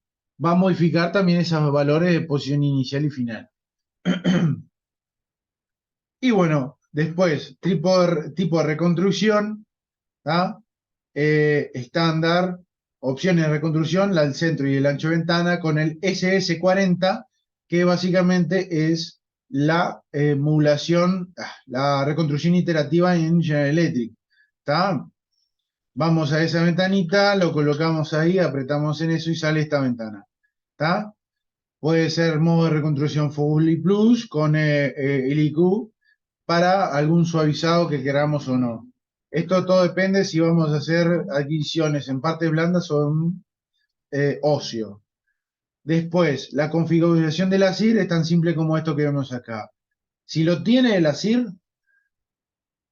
va a modificar también esos valores de posición inicial y final. Y bueno, después, tipo de reconstrucción, ¿tá? Estándar, opciones de reconstrucción, la del centro y el ancho de ventana, con el SS40, que básicamente es la modulación, la reconstrucción iterativa en General Electric. ¿Tá? Vamos a esa ventanita, lo colocamos ahí, apretamos en eso y sale esta ventana. ¿Está? Puede ser modo de reconstrucción Fully Plus con el IQ para algún suavizado que queramos o no. Esto todo depende si vamos a hacer adquisiciones en partes blandas o en óseo. Después, la configuración del ASIR es tan simple como esto que vemos acá. Si lo tiene el ASIR,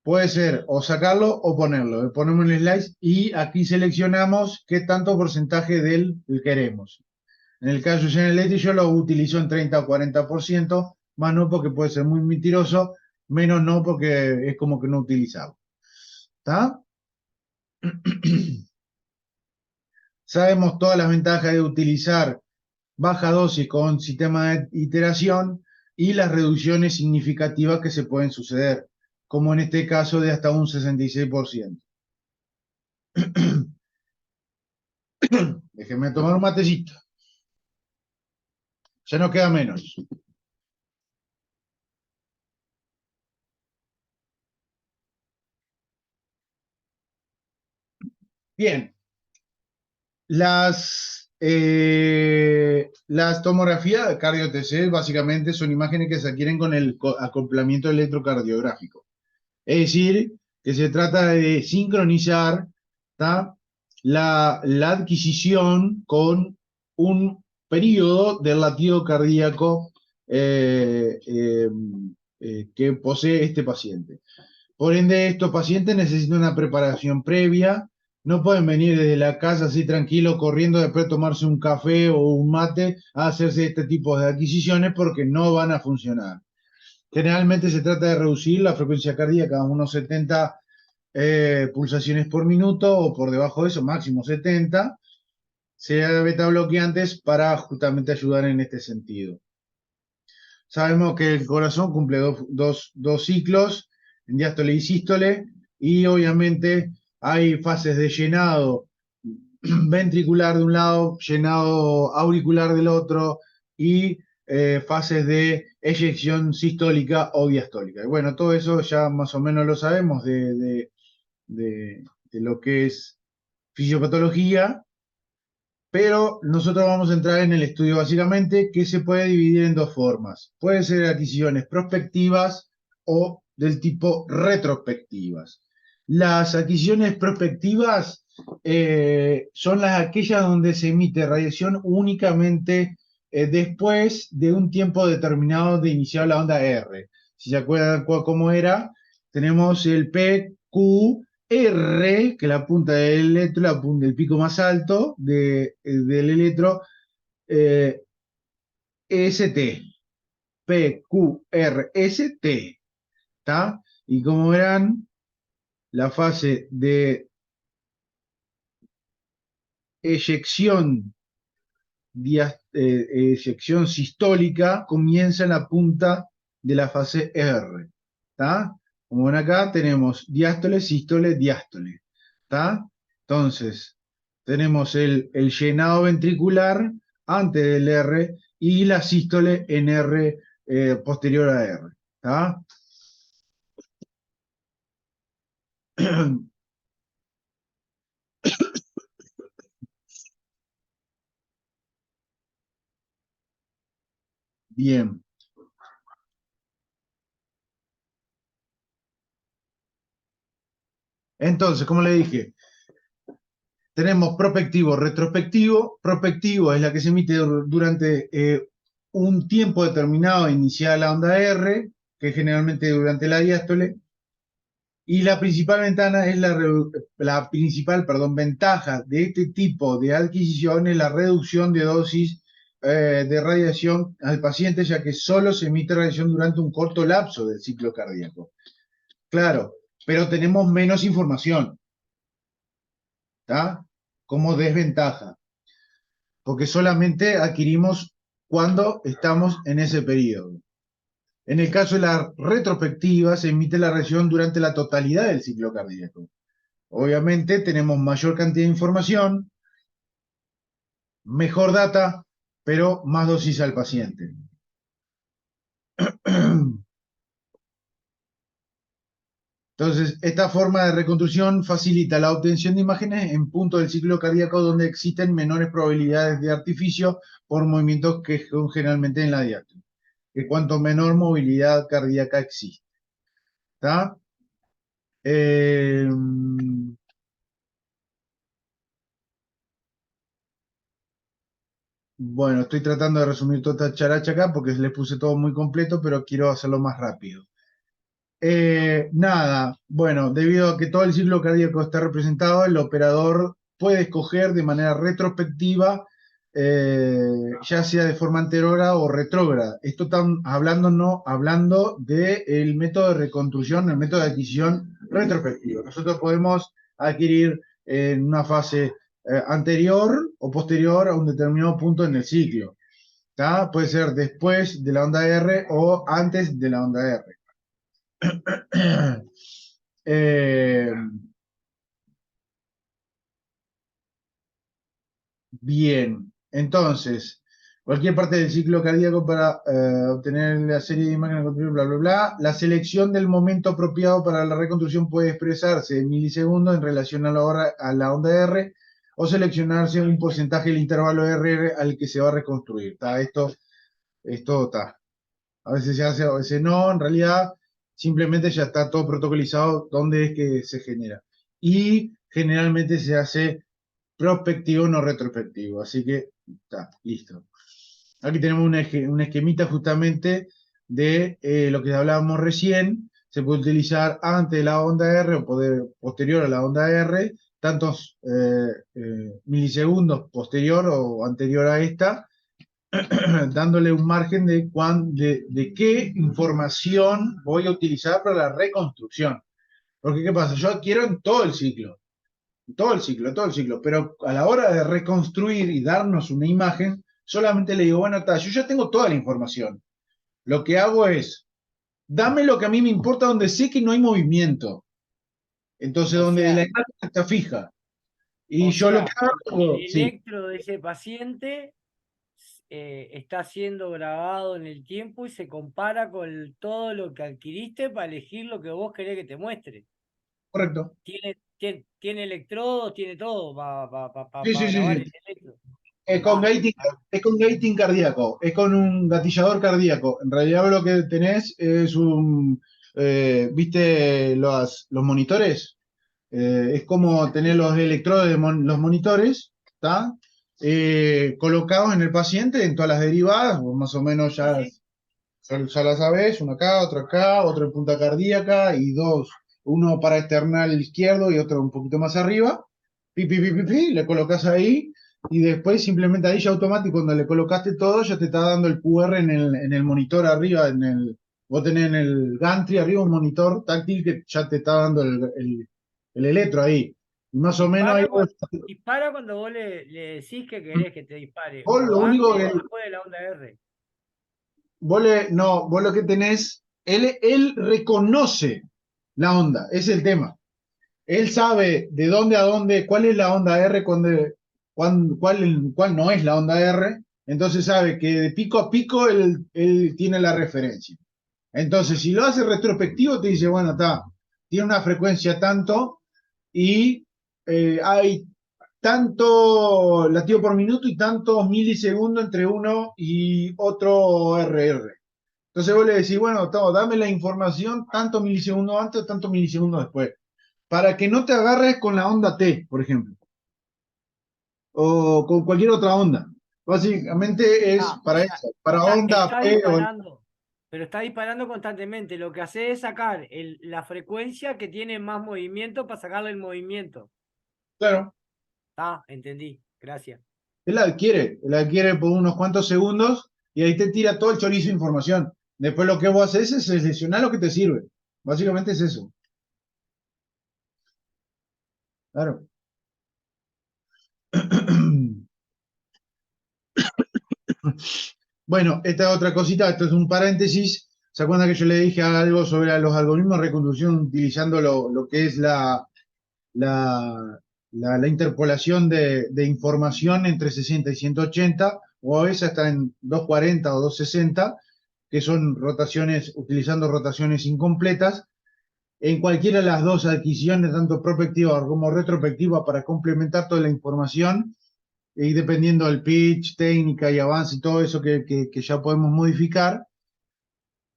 Puede ser o sacarlo o ponerlo. Ponemos el slice y aquí seleccionamos qué tanto porcentaje del queremos. En el caso de General Electric yo lo utilizo en 30 o 40%, más no porque puede ser muy mentiroso, menos no porque es como que no utilizarlo. ¿Está? Sabemos todas las ventajas de utilizar baja dosis con sistema de iteración y las reducciones significativas que se pueden suceder, como en este caso de hasta un 66%. Déjenme tomar un matecito. Ya no queda menos. Bien, las tomografías de cardio-TC básicamente son imágenes que se adquieren con el acoplamiento electrocardiográfico. Es decir, que se trata de sincronizar, ¿tá? La adquisición con un periodo del latido cardíaco que posee este paciente. Por ende, estos pacientes necesitan una preparación previa, no pueden venir desde la casa así tranquilo, corriendo después de tomarse un café o un mate a hacerse este tipo de adquisiciones porque no van a funcionar. Generalmente se trata de reducir la frecuencia cardíaca a unos 70 pulsaciones por minuto o por debajo de eso, máximo 70, sea beta bloqueantes para justamente ayudar en este sentido. Sabemos que el corazón cumple dos ciclos, en diástole y sístole, y obviamente hay fases de llenado ventricular de un lado, llenado auricular del otro, y fases de eyección sistólica o diastólica. Y bueno, todo eso ya más o menos lo sabemos de lo que es fisiopatología, pero nosotros vamos a entrar en el estudio básicamente que se puede dividir en dos formas. Puede ser adquisiciones prospectivas o del tipo retrospectivas. Las adquisiciones prospectivas son aquellas donde se emite radiación únicamente después de un tiempo determinado de iniciar la onda R. Si se acuerdan cómo era, tenemos el PQ R, que es la punta del electro, el pico más alto del electro, ST, PQRST, ¿está? Y como verán, la fase de eyección, eyección sistólica comienza en la punta de la fase R, ¿está? Como ven acá, tenemos diástole, sístole, diástole, ¿está? Entonces, tenemos el llenado ventricular antes del R y la sístole en R posterior a R, ¿está? Bien. Entonces, como le dije, tenemos prospectivo, retrospectivo. Prospectivo es la que se emite durante un tiempo determinado iniciada la onda R, que generalmente durante la diástole. Y la principal ventana es la principal, perdón, ventaja de este tipo de adquisición es la reducción de dosis de radiación al paciente, ya que solo se emite radiación durante un corto lapso del ciclo cardíaco. Claro, pero tenemos menos información, ¿está? Como desventaja, porque solamente adquirimos cuando estamos en ese periodo. En el caso de la retrospectiva, se emite la radiación durante la totalidad del ciclo cardíaco. Obviamente tenemos mayor cantidad de información, mejor data, pero más dosis al paciente. Entonces, esta forma de reconstrucción facilita la obtención de imágenes en puntos del ciclo cardíaco donde existen menores probabilidades de artificio por movimientos que son generalmente en la diástole, que cuanto menor movilidad cardíaca existe. ¿Está? Eh, bueno, estoy tratando de resumir toda esta characha acá porque les puse todo muy completo, pero quiero hacerlo más rápido. Nada, bueno, debido a que todo el ciclo cardíaco está representado, el operador puede escoger de manera retrospectiva, ya sea de forma anterior o retrógrada. Esto están hablando, no, hablando del método de reconstrucción, el método de adquisición retrospectivo. Nosotros podemos adquirir en una fase anterior o posterior a un determinado punto en el ciclo. ¿Tá? Puede ser después de la onda R o antes de la onda R. Eh, bien, entonces, cualquier parte del ciclo cardíaco para obtener la serie de imágenes, bla, bla, bla. La selección del momento apropiado para la reconstrucción puede expresarse en milisegundos en relación a la onda R o seleccionarse un porcentaje del intervalo R al que se va a reconstruir. ¿Tá? Esto está. A veces se hace, a veces no. En realidad, simplemente ya está todo protocolizado dónde es que se genera. Y generalmente se hace prospectivo, no retrospectivo. Así que está, listo. Aquí tenemos un esquemita justamente de lo que hablábamos recién. Se puede utilizar antes de la onda R o posterior a la onda R, tantos milisegundos posterior o anterior a esta, dándole un margen de qué información voy a utilizar para la reconstrucción. Porque, ¿qué pasa? Yo quiero en todo el ciclo, todo el ciclo, pero a la hora de reconstruir y darnos una imagen, solamente le digo, bueno, está, yo ya tengo toda la información. Lo que hago es, dame lo que a mí me importa donde sé que no hay movimiento. Entonces, O donde la sea, imagen está fija. Y o yo lo que sea, el hago, sí, electro de ese paciente está siendo grabado en el tiempo y se compara con todo lo que adquiriste para elegir lo que vos querés que te muestre. correcto. Tiene electrodos, tiene todo Sí, sí, sí, grabar sí. el electro. Con Ah, gating, es con gating cardíaco, es con un gatillador cardíaco. En realidad lo que tenés es ¿viste los monitores? Es como tener los electrodos de los monitores, ¿está? Colocados en el paciente en todas las derivadas, vos más o menos sí, ya, sí. ya la sabés, uno acá, otro en punta cardíaca y dos, uno para external izquierdo y otro un poquito más arriba. Le colocas ahí y después simplemente ahí ya automático, cuando le colocaste todo, ya te está dando el QR en el monitor arriba, vos tenés en el gantry arriba un monitor táctil que ya te está dando el electro ahí. Y más o menos ahí Dispara cuando vos le decís que querés que te dispare, vos o lo único antes que o después de la onda R. no, vos lo que tenés, él reconoce la onda, es el tema. Él sabe de dónde a dónde, cuál es la onda R, cuál no es la onda R, entonces sabe que de pico a pico él tiene la referencia. Entonces, si lo hace retrospectivo, te dice, bueno, está, tiene una frecuencia tanto y hay tanto latido por minuto y tantos milisegundos entre uno y otro RR. Entonces vos le decís, bueno, dame la información tantos milisegundos antes, tantos milisegundos después, para que no te agarres con la onda T, por ejemplo, o con cualquier otra onda. Básicamente es O para sea, eso, para onda está P o disparando, pero está disparando constantemente. Lo que hace es sacar la frecuencia que tiene más movimiento para sacarle el movimiento. claro, Ah, entendí. Gracias. él adquiere por unos cuantos segundos y ahí te tira todo el chorizo de información. Después lo que vos haces es seleccionar lo que te sirve. Básicamente es eso. Claro. Bueno, esta otra cosita, esto es un paréntesis. ¿Se acuerdan que yo le dije algo sobre los algoritmos de reconstrucción utilizando lo que es la, la interpolación de información entre 60 y 180, o a veces hasta en 240 o 260, que son rotaciones, utilizando rotaciones incompletas? En cualquiera de las dos adquisiciones, tanto prospectiva como retrospectiva, para complementar toda la información, y dependiendo del pitch, técnica y avance y todo eso que ya podemos modificar,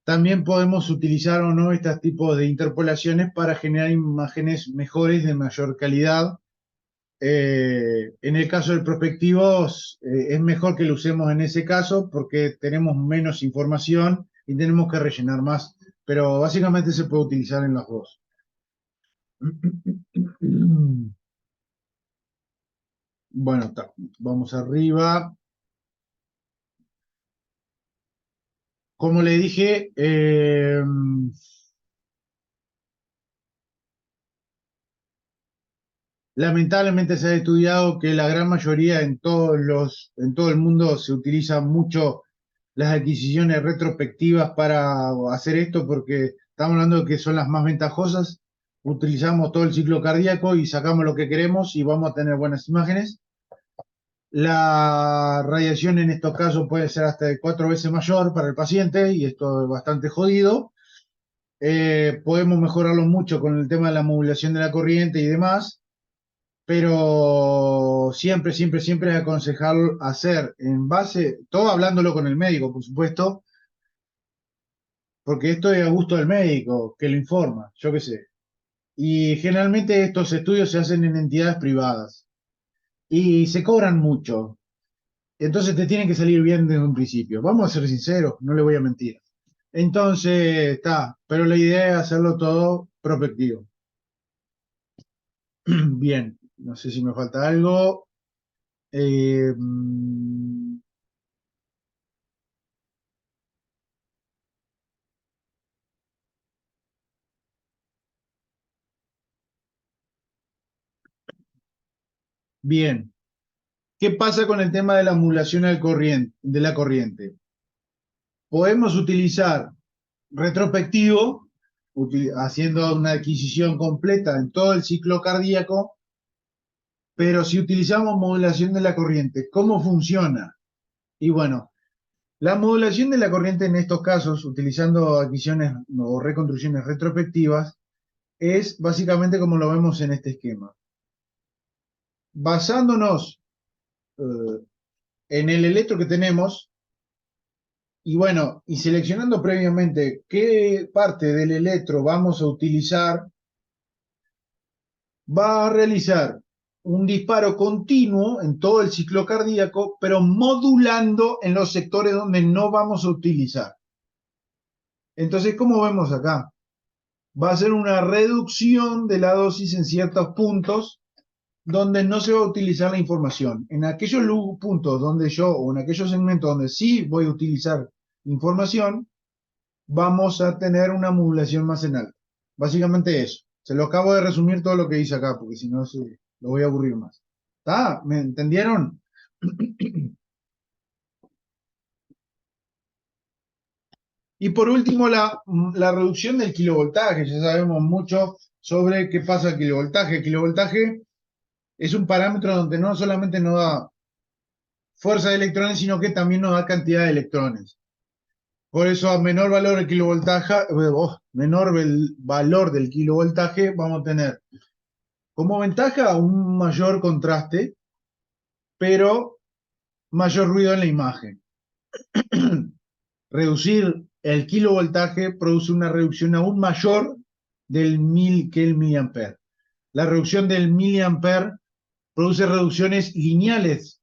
también podemos utilizar o no estos tipos de interpolaciones para generar imágenes mejores, de mayor calidad. En el caso del prospectivo, es mejor que lo usemos en ese caso porque tenemos menos información y tenemos que rellenar más pero básicamente se puede utilizar en las dos. Bueno, vamos arriba. Como le dije, lamentablemente se ha estudiado que la gran mayoría en todo el mundo se utilizan mucho las adquisiciones retrospectivas para hacer esto porque estamos hablando de que son las más ventajosas. Utilizamos todo el ciclo cardíaco y sacamos lo que queremos y vamos a tener buenas imágenes. La radiación en estos casos puede ser hasta de 4 veces mayor para el paciente y esto es bastante jodido. Podemos mejorarlo mucho con el tema de la modulación de la corriente y demás, pero siempre, siempre, siempre es aconsejar hacer en base, todo hablándolo con el médico, por supuesto, porque esto es a gusto del médico, que lo informa, yo qué sé. Y generalmente estos estudios se hacen en entidades privadas y se cobran mucho. Entonces te tienen que salir bien desde un principio. Vamos a ser sinceros, no le voy a mentir. Entonces, está, pero la idea es hacerlo todo prospectivo. Bien, no sé si me falta algo. Eh, mm, bien, ¿qué pasa con el tema de la modulación de la corriente? Podemos utilizar retrospectivo, haciendo una adquisición completa en todo el ciclo cardíaco, pero si utilizamos modulación de la corriente, ¿cómo funciona? Y bueno, la modulación de la corriente en estos casos, utilizando adquisiciones o reconstrucciones retrospectivas, es básicamente como lo vemos en este esquema. Basándonos en el electro que tenemos, y bueno, y seleccionando previamente qué parte del electro vamos a utilizar, va a realizar un disparo continuo en todo el ciclo cardíaco, pero modulando en los sectores donde no vamos a utilizar. Entonces, ¿cómo vemos acá? Va a ser una reducción de la dosis en ciertos puntos donde no se va a utilizar la información. En aquellos puntos donde yo, o en aquellos segmentos donde sí voy a utilizar información, vamos a tener una modulación más en alto. Básicamente eso. Se lo acabo de resumir todo lo que dice acá, porque si no lo voy a aburrir más. ¿Está? ¿Me entendieron? Y por último, la reducción del kilovoltaje. Ya sabemos mucho sobre qué pasa el kilovoltaje. El kilovoltaje es un parámetro donde no solamente nos da fuerza de electrones, sino que también nos da cantidad de electrones. Por eso, a menor valor del kilovoltaje, menor el valor del kilovoltaje, vamos a tener como ventaja un mayor contraste, pero mayor ruido en la imagen. Reducir el kilovoltaje produce una reducción aún mayor que el miliampere. La reducción del miliampere produce reducciones lineales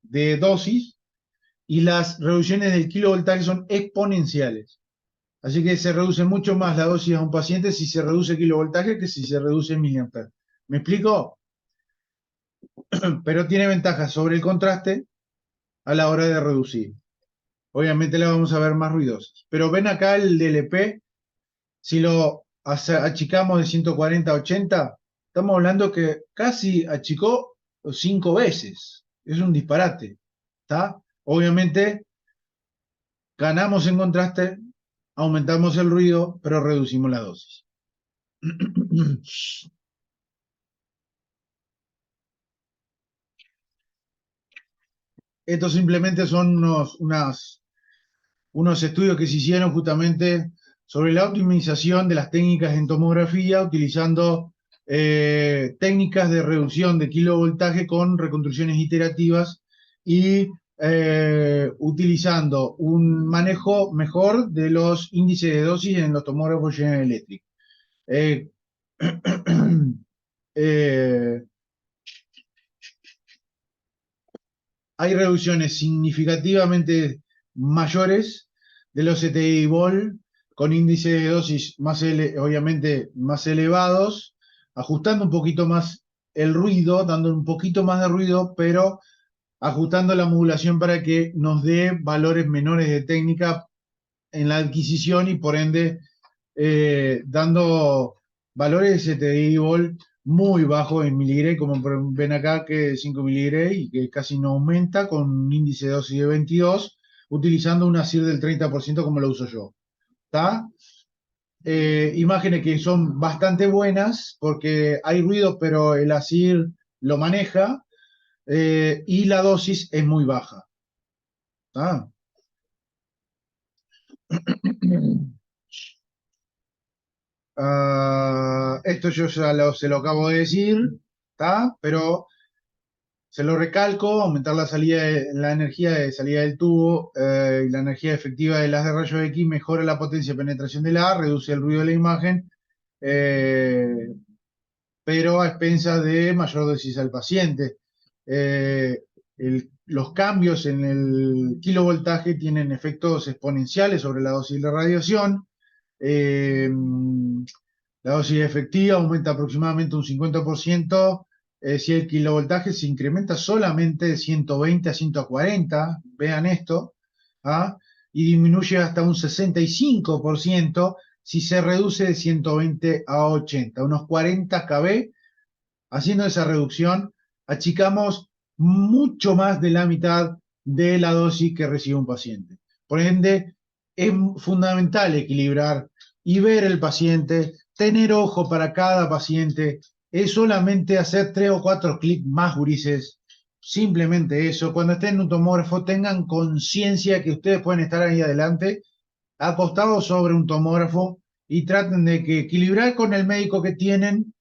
de dosis y las reducciones del kilovoltaje son exponenciales. Así que se reduce mucho más la dosis a un paciente si se reduce el kilovoltaje que si se reduce el miliampere. ¿Me explico? Pero tiene ventajas sobre el contraste a la hora de reducir. Obviamente la vamos a ver más ruidosas. Pero ven acá el DLP, si lo achicamos de 140 a 80, estamos hablando que casi achicó 5 veces. Es un disparate. ¿Está? Obviamente ganamos en contraste, aumentamos el ruido, pero reducimos la dosis. Estos simplemente son unos estudios que se hicieron justamente sobre la optimización de las técnicas en tomografía utilizando técnicas de reducción de kilovoltaje con reconstrucciones iterativas y utilizando un manejo mejor de los índices de dosis en los tomógrafos General Electric. Eh, eh, hay reducciones significativamente mayores de los CTI Ball con índices de dosis obviamente más elevados, ajustando un poquito más el ruido, dando un poquito más de ruido, pero ajustando la modulación para que nos dé valores menores de técnica en la adquisición y por ende dando valores de STI muy bajos en miligray, como ven acá, que es 5 miligray y que casi no aumenta, con un índice de dosis de 22, utilizando una CIR del 30% como lo uso yo. ¿Está? Imágenes que son bastante buenas porque hay ruido, pero el ASIR lo maneja y la dosis es muy baja. ¿Está? Esto yo ya se lo acabo de decir, ¿está? Pero se lo recalco: aumentar la energía de salida del tubo y la energía efectiva de las de rayos X mejora la potencia de penetración de la A, reduce el ruido de la imagen, eh, pero a expensas de mayor dosis al paciente. Los cambios en el kilovoltaje tienen efectos exponenciales sobre la dosis de radiación. Eh, la dosis efectiva aumenta aproximadamente un 50% si el kilovoltaje se incrementa solamente de 120 a 140, vean esto, ¿ah? Y disminuye hasta un 65% si se reduce de 120 a 80, unos 40 kb. Haciendo esa reducción, achicamos mucho más de la mitad de la dosis que recibe un paciente. Por ende, es fundamental equilibrar y ver el paciente, tener ojo para cada paciente. Es solamente hacer 3 o 4 clics más, gurises. Simplemente eso. Cuando estén en un tomógrafo, tengan conciencia que ustedes pueden estar ahí adelante, acostados sobre un tomógrafo, y traten de que equilibrar con el médico que tienen,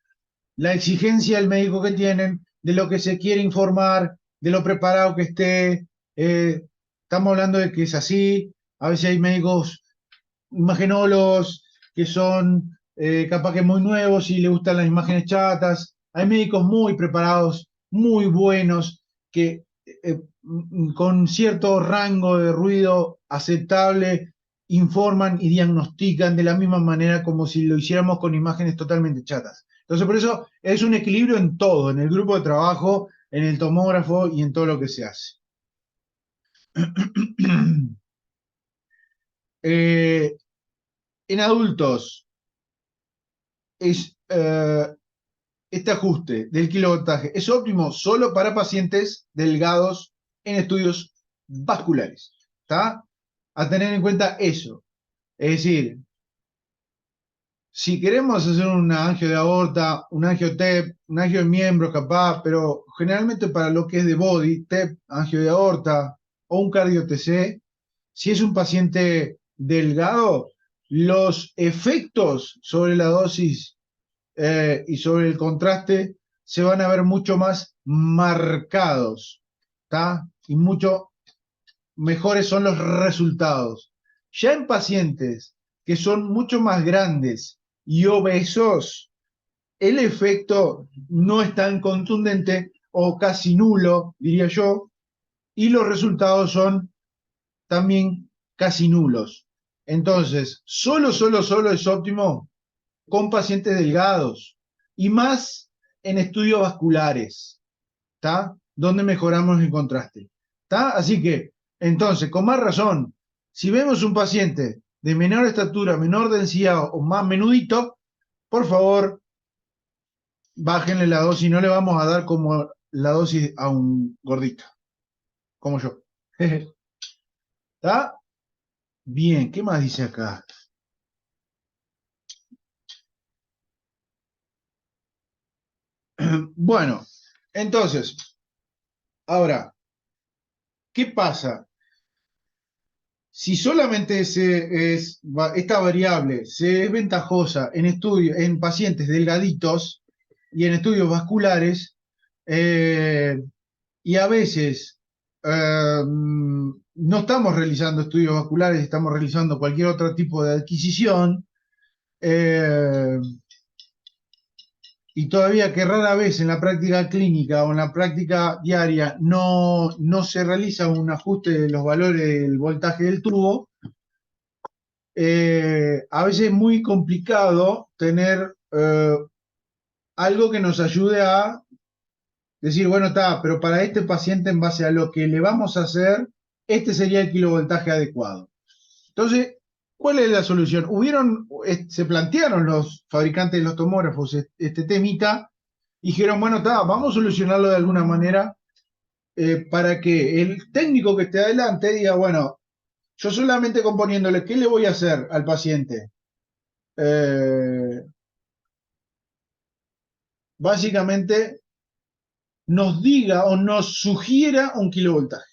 la exigencia del médico que tienen, de lo que se quiere informar, de lo preparado que esté. Estamos hablando de que es así. A veces hay médicos imagenólogos que son capaz que muy nuevos y les gustan las imágenes chatas. Hay médicos muy preparados, muy buenos, que con cierto rango de ruido aceptable informan y diagnostican de la misma manera como si lo hiciéramos con imágenes totalmente chatas. Entonces, por eso es un equilibrio en todo, en el grupo de trabajo, en el tomógrafo y en todo lo que se hace. En adultos, este ajuste del kilovoltaje es óptimo solo para pacientes delgados en estudios vasculares. ¿Está? A tener en cuenta eso. Es decir, si queremos hacer un angio de aorta, un angio TEP, un angio de miembros capaz, pero generalmente para lo que es de body, TEP, angio de aorta o un cardio TC, si es un paciente delgado, los efectos sobre la dosis y sobre el contraste se van a ver mucho más marcados, ¿está? Y mucho mejores son los resultados. Ya en pacientes que son mucho más grandes y obesos, el efecto no es tan contundente o casi nulo, diría yo, y los resultados son también casi nulos. Entonces, solo es óptimo con pacientes delgados y más en estudios vasculares, ¿está? Donde mejoramos el contraste, ¿está? Así que, entonces, con más razón, si vemos un paciente de menor estatura, menor densidad o más menudito, por favor, bájenle la dosis. No le vamos a dar como la dosis a un gordito, como yo. ¿Está? Bien, ¿qué más dice acá? Bueno, entonces, ahora, ¿qué pasa? Si solamente esta variable se es ventajosa en pacientes delgaditos y en estudios vasculares, eh, y a veces no estamos realizando estudios vasculares, estamos realizando cualquier otro tipo de adquisición, eh, y todavía que rara vez en la práctica clínica o en la práctica diaria no se realiza un ajuste de los valores del voltaje del tubo, a veces es muy complicado tener algo que nos ayude a decir, bueno, está, pero para este paciente en base a lo que le vamos a hacer, este sería el kilovoltaje adecuado. Entonces, ¿cuál es la solución? Se plantearon los fabricantes de los tomógrafos este temita, y dijeron, bueno, está, vamos a solucionarlo de alguna manera para que el técnico que esté adelante diga, bueno, yo solamente componiéndole, ¿qué le voy a hacer al paciente? Básicamente nos diga o nos sugiera un kilovoltaje.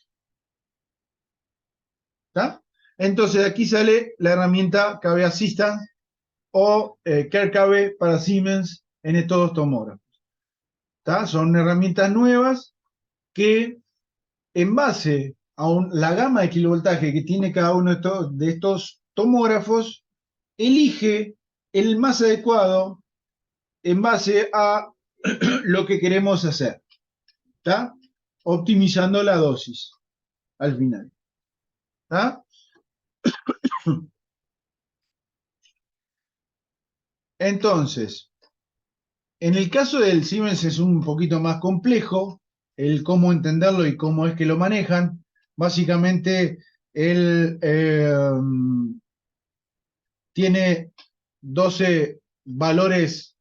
¿Está? Entonces aquí sale la herramienta KB Assistant o CareKB para Siemens en estos dos tomógrafos. ¿Está? Son herramientas nuevas que en base a la gama de kilovoltaje que tiene cada uno de estos tomógrafos, elige el más adecuado en base a lo que queremos hacer. ¿Está? Optimizando la dosis al final. ¿Está? Entonces, en el caso del Siemens es un poquito más complejo el cómo entenderlo y cómo es que lo manejan. Básicamente, él tiene 12 valores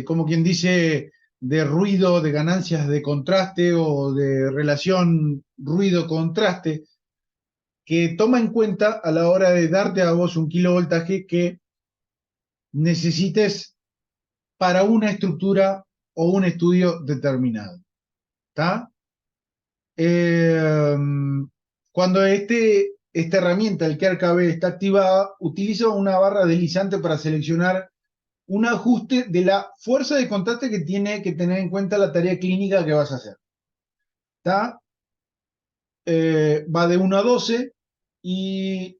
como quien dice, de ruido, de ganancias de contraste o de relación ruido-contraste, que toma en cuenta a la hora de darte a vos un kilovoltaje que necesites para una estructura o un estudio determinado. ¿Está? Eh, Cuando esta herramienta, el KRKB, está activada, utiliza una barra deslizante para seleccionar un ajuste de la fuerza de contraste que tiene que tener en cuenta la tarea clínica que vas a hacer. ¿Está? Va de 1 a 12 y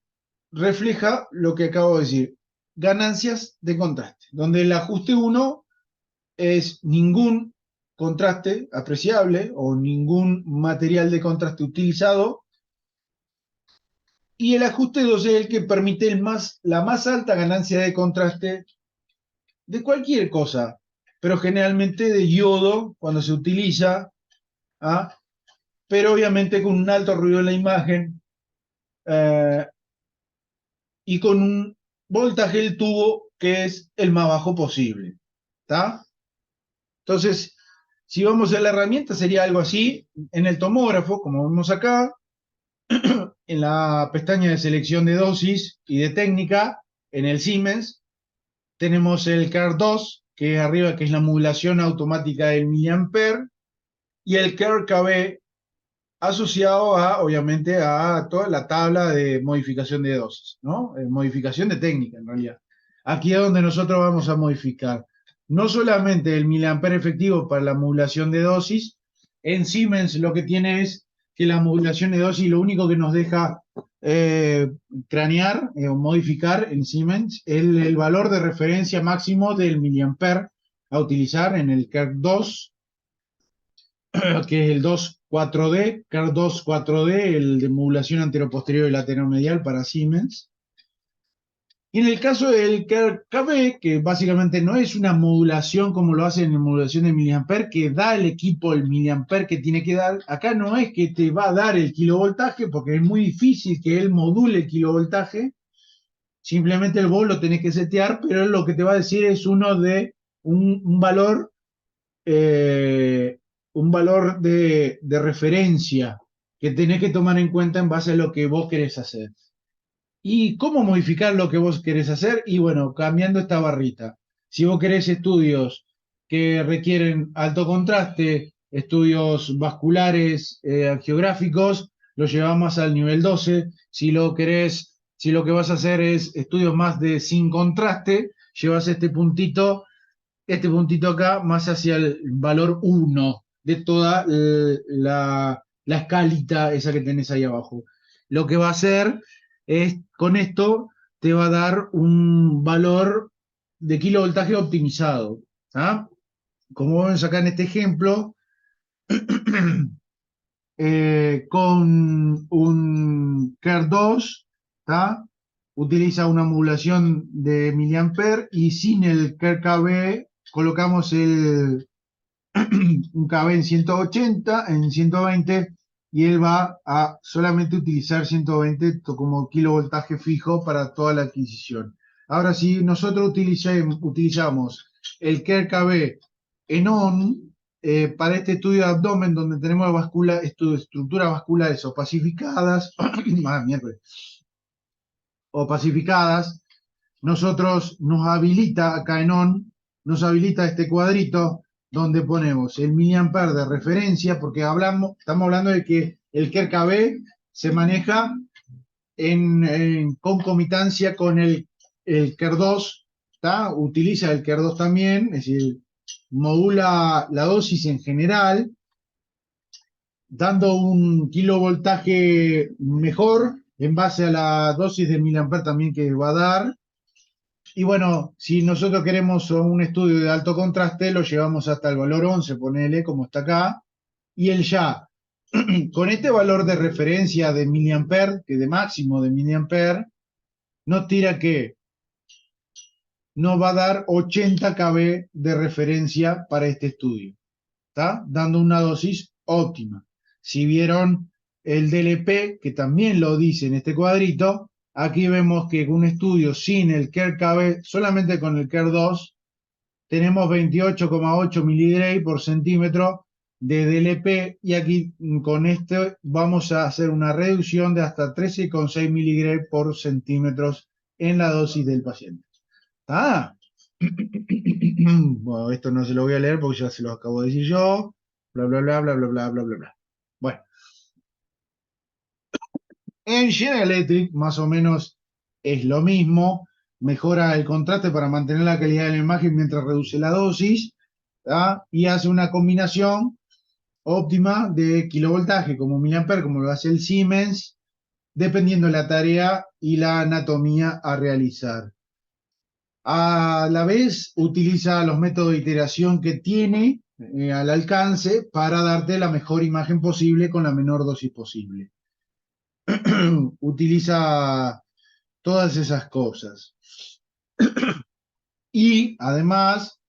refleja lo que acabo de decir, ganancias de contraste, donde el ajuste 1 es ningún contraste apreciable o ningún material de contraste utilizado, y el ajuste 2 es el que permite la más alta ganancia de contraste de cualquier cosa, pero generalmente de yodo cuando se utiliza, ¿ah? Pero obviamente con un alto ruido en la imagen eh, y con un voltaje del tubo que es el más bajo posible. ¿Está? Entonces, si vamos a la herramienta, sería algo así. En el tomógrafo, como vemos acá, en la pestaña de selección de dosis y de técnica, en el Siemens, tenemos el CAR2, que es arriba, que es la modulación automática del miliamper, y el CAR-KB asociado a, obviamente, a toda la tabla de modificación de dosis, ¿no? Modificación de técnica, en realidad. Aquí es donde nosotros vamos a modificar no solamente el miliamper efectivo para la modulación de dosis. En Siemens lo que tiene es que la modulación de dosis lo único que nos deja cranear o modificar en Siemens es el valor de referencia máximo del miliamper a utilizar en el CAR2, que es el 2,4D, CAR 2,4D, el de modulación anteroposterior y lateromedial para Siemens. Y en el caso del CAR-KB, que básicamente no es una modulación como lo hacen en modulación de miliamper, que da el equipo el miliamper que tiene que dar, acá no es que te va a dar el kilovoltaje, porque es muy difícil que él module el kilovoltaje, simplemente el vos lo tenés que setear, pero él lo que te va a decir es un valor un valor de referencia que tenés que tomar en cuenta en base a lo que vos querés hacer. ¿Y cómo modificar lo que vos querés hacer? Y bueno, cambiando esta barrita. Si vos querés estudios que requieren alto contraste, estudios vasculares, angiográficos, lo llevamos al nivel 12. Si lo que vas a hacer es estudios más de sin contraste, llevas este puntito acá más hacia el valor 1 de toda la escalita esa que tenés ahí abajo. Lo que va a hacer es, con esto, te va a dar un valor de kilovoltaje optimizado. ¿Ah? Como vemos acá en este ejemplo, con un CAR 2, ¿tá? utiliza una modulación de miliamper y sin el KB colocamos un KB en 180, en 120 y él va a solamente utilizar 120 como kilovoltaje fijo para toda la adquisición. Ahora, si nosotros utilizamos el KB en ON para este estudio de abdomen donde tenemos estructuras vasculares opacificadas, opacificadas, nosotros nos habilita acá en ON, nos habilita este cuadrito donde ponemos el miliamper de referencia, porque estamos hablando de que el KER-KB se maneja en concomitancia con el KER2, utiliza el KER2 también, es decir, modula la dosis en general, dando un kilovoltaje mejor en base a la dosis de miliamper también que va a dar. Y bueno, si nosotros queremos un estudio de alto contraste, lo llevamos hasta el valor 11, ponele, como está acá, y él ya, con este valor de referencia de miliamper, que de máximo de miliamper, nos tira que nos va a dar 80 kb de referencia para este estudio, ¿está? Dando una dosis óptima. Si vieron el DLP, que también lo dice en este cuadrito, aquí vemos que un estudio sin el KER-KB, solamente con el KER2, tenemos 28,8 miligray por centímetro de DLP y aquí con este vamos a hacer una reducción de hasta 13,6 miligray por centímetros en la dosis del paciente. Ah, bueno, esto no se lo voy a leer porque ya se lo acabo de decir yo, bla, bla, bla, bla, bla, bla, bla, bla, bla. Bueno, en General Electric más o menos es lo mismo, mejora el contraste para mantener la calidad de la imagen mientras reduce la dosis, y hace una combinación óptima de kilovoltaje como miliamper, como lo hace el Siemens, dependiendo de la tarea y la anatomía a realizar. A la vez utiliza los métodos de iteración que tiene al alcance para darte la mejor imagen posible con la menor dosis posible. Utiliza todas esas cosas. Y además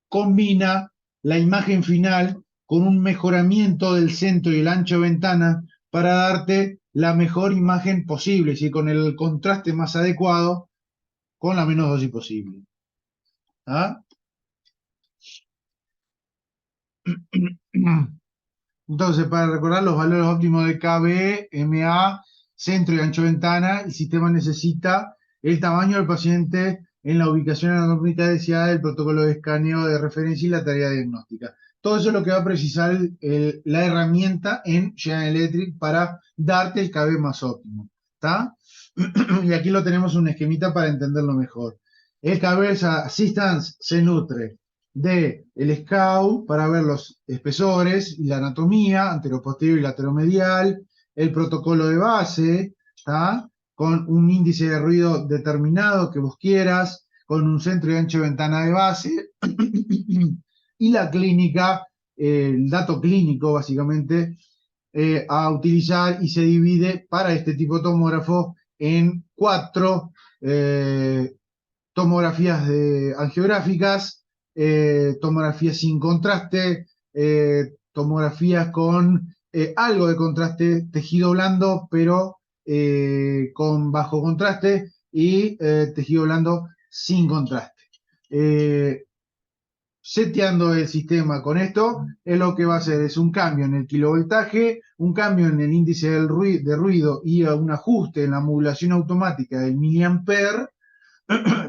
combina la imagen final con un mejoramiento del centro y el ancho de ventana para darte la mejor imagen posible, ¿sí? Con el contraste más adecuado, con la menos dosis posible. ¿Ah? Entonces, para recordar los valores óptimos de KB, MA, centro y ancho de ventana, el sistema necesita el tamaño del paciente en la ubicación anatómica deseada, del protocolo de escaneo de referencia y la tarea diagnóstica. Todo eso es lo que va a precisar la herramienta en General Electric para darte el KB más óptimo. ¿Está? Y aquí lo tenemos un esquemita para entenderlo mejor. El KB Assistance se nutre de el SCAU para ver los espesores y la anatomía anteroposterior y lateromedial, el protocolo de base, ¿tá? Con un índice de ruido determinado que vos quieras, con un centro y ancho de ventana de base, y la clínica, el dato clínico básicamente, a utilizar y se divide para este tipo de tomógrafo en 4 tomografías angiográficas, tomografías sin contraste, tomografías con algo de contraste, tejido blando, pero con bajo contraste, y tejido blando sin contraste. Seteando el sistema con esto, es lo que va a hacer es un cambio en el kilovoltaje, un cambio en el índice de ruido y un ajuste en la modulación automática del miliamper,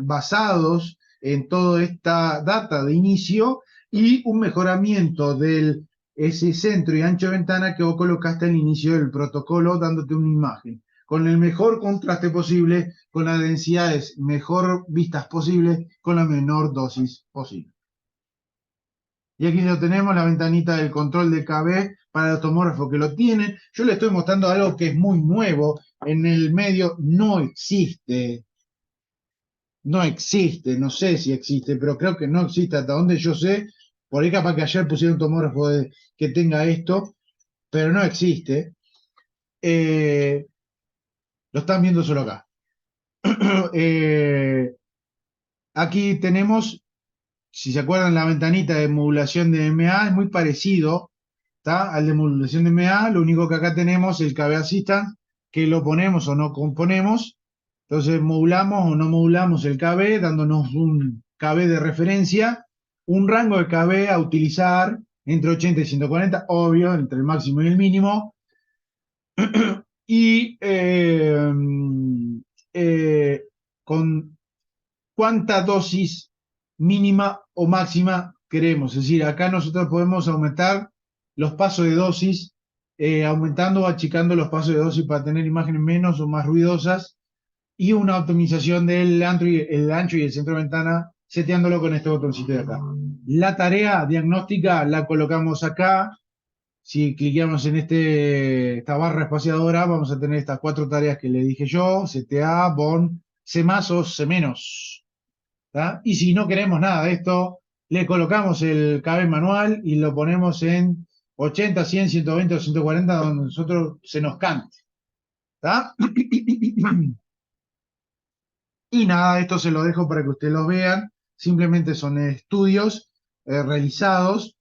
basados en toda esta data de inicio, y un mejoramiento del ese centro y ancho de ventana que vos colocaste al inicio del protocolo, dándote una imagen con el mejor contraste posible, con las densidades mejor vistas posibles, con la menor dosis posible. Y aquí lo tenemos, la ventanita del control de KB para los tomógrafos que lo tienen. Yo le estoy mostrando algo que es muy nuevo, en el medio no existe. No existe, no sé si existe, pero creo que no existe hasta donde yo sé. Por ahí capaz que ayer pusieron un tomógrafo que tenga esto, pero no existe. Lo están viendo solo acá. Eh, aquí tenemos, si se acuerdan, la ventanita de modulación de MA es muy parecido, ¿tá? Al de modulación de MA, lo único que acá tenemos el KB Assistant, que lo ponemos o no componemos. Entonces modulamos o no modulamos el KB, dándonos un KB de referencia, un rango de KB a utilizar entre 80 y 140, obvio, entre el máximo y el mínimo, y eh, con cuánta dosis mínima o máxima queremos. Es decir, acá nosotros podemos aumentar los pasos de dosis, aumentando o achicando los pasos de dosis para tener imágenes menos o más ruidosas, y una optimización del el ancho y el centro de ventana, seteándolo con este botoncito de acá. La tarea diagnóstica la colocamos acá. Si cliqueamos en esta barra espaciadora, vamos a tener estas 4 tareas que le dije yo: CTA, BON, C más o C menos. ¿Tá? Y si no queremos nada de esto, le colocamos el KB manual y lo ponemos en 80, 100, 120 o 140, donde nosotros se nos cante. ¿Tá? Y nada, esto se lo dejo para que ustedes lo vean. Simplemente son estudios realizados,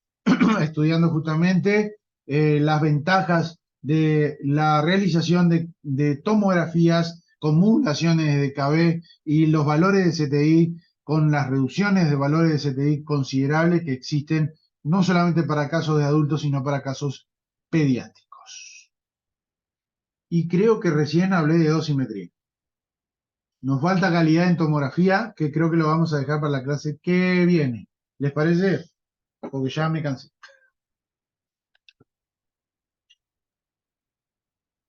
estudiando justamente las ventajas de la realización de tomografías con modulaciones de KB y los valores de CTI, con las reducciones de valores de CTI considerables que existen, no solamente para casos de adultos, sino para casos pediátricos. Y creo que recién hablé de dosimetría. Nos falta calidad en tomografía, que creo que lo vamos a dejar para la clase que viene. ¿Les parece? Porque ya me cansé.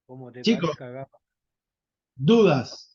Como te Chicos, parezca, Gapa. dudas.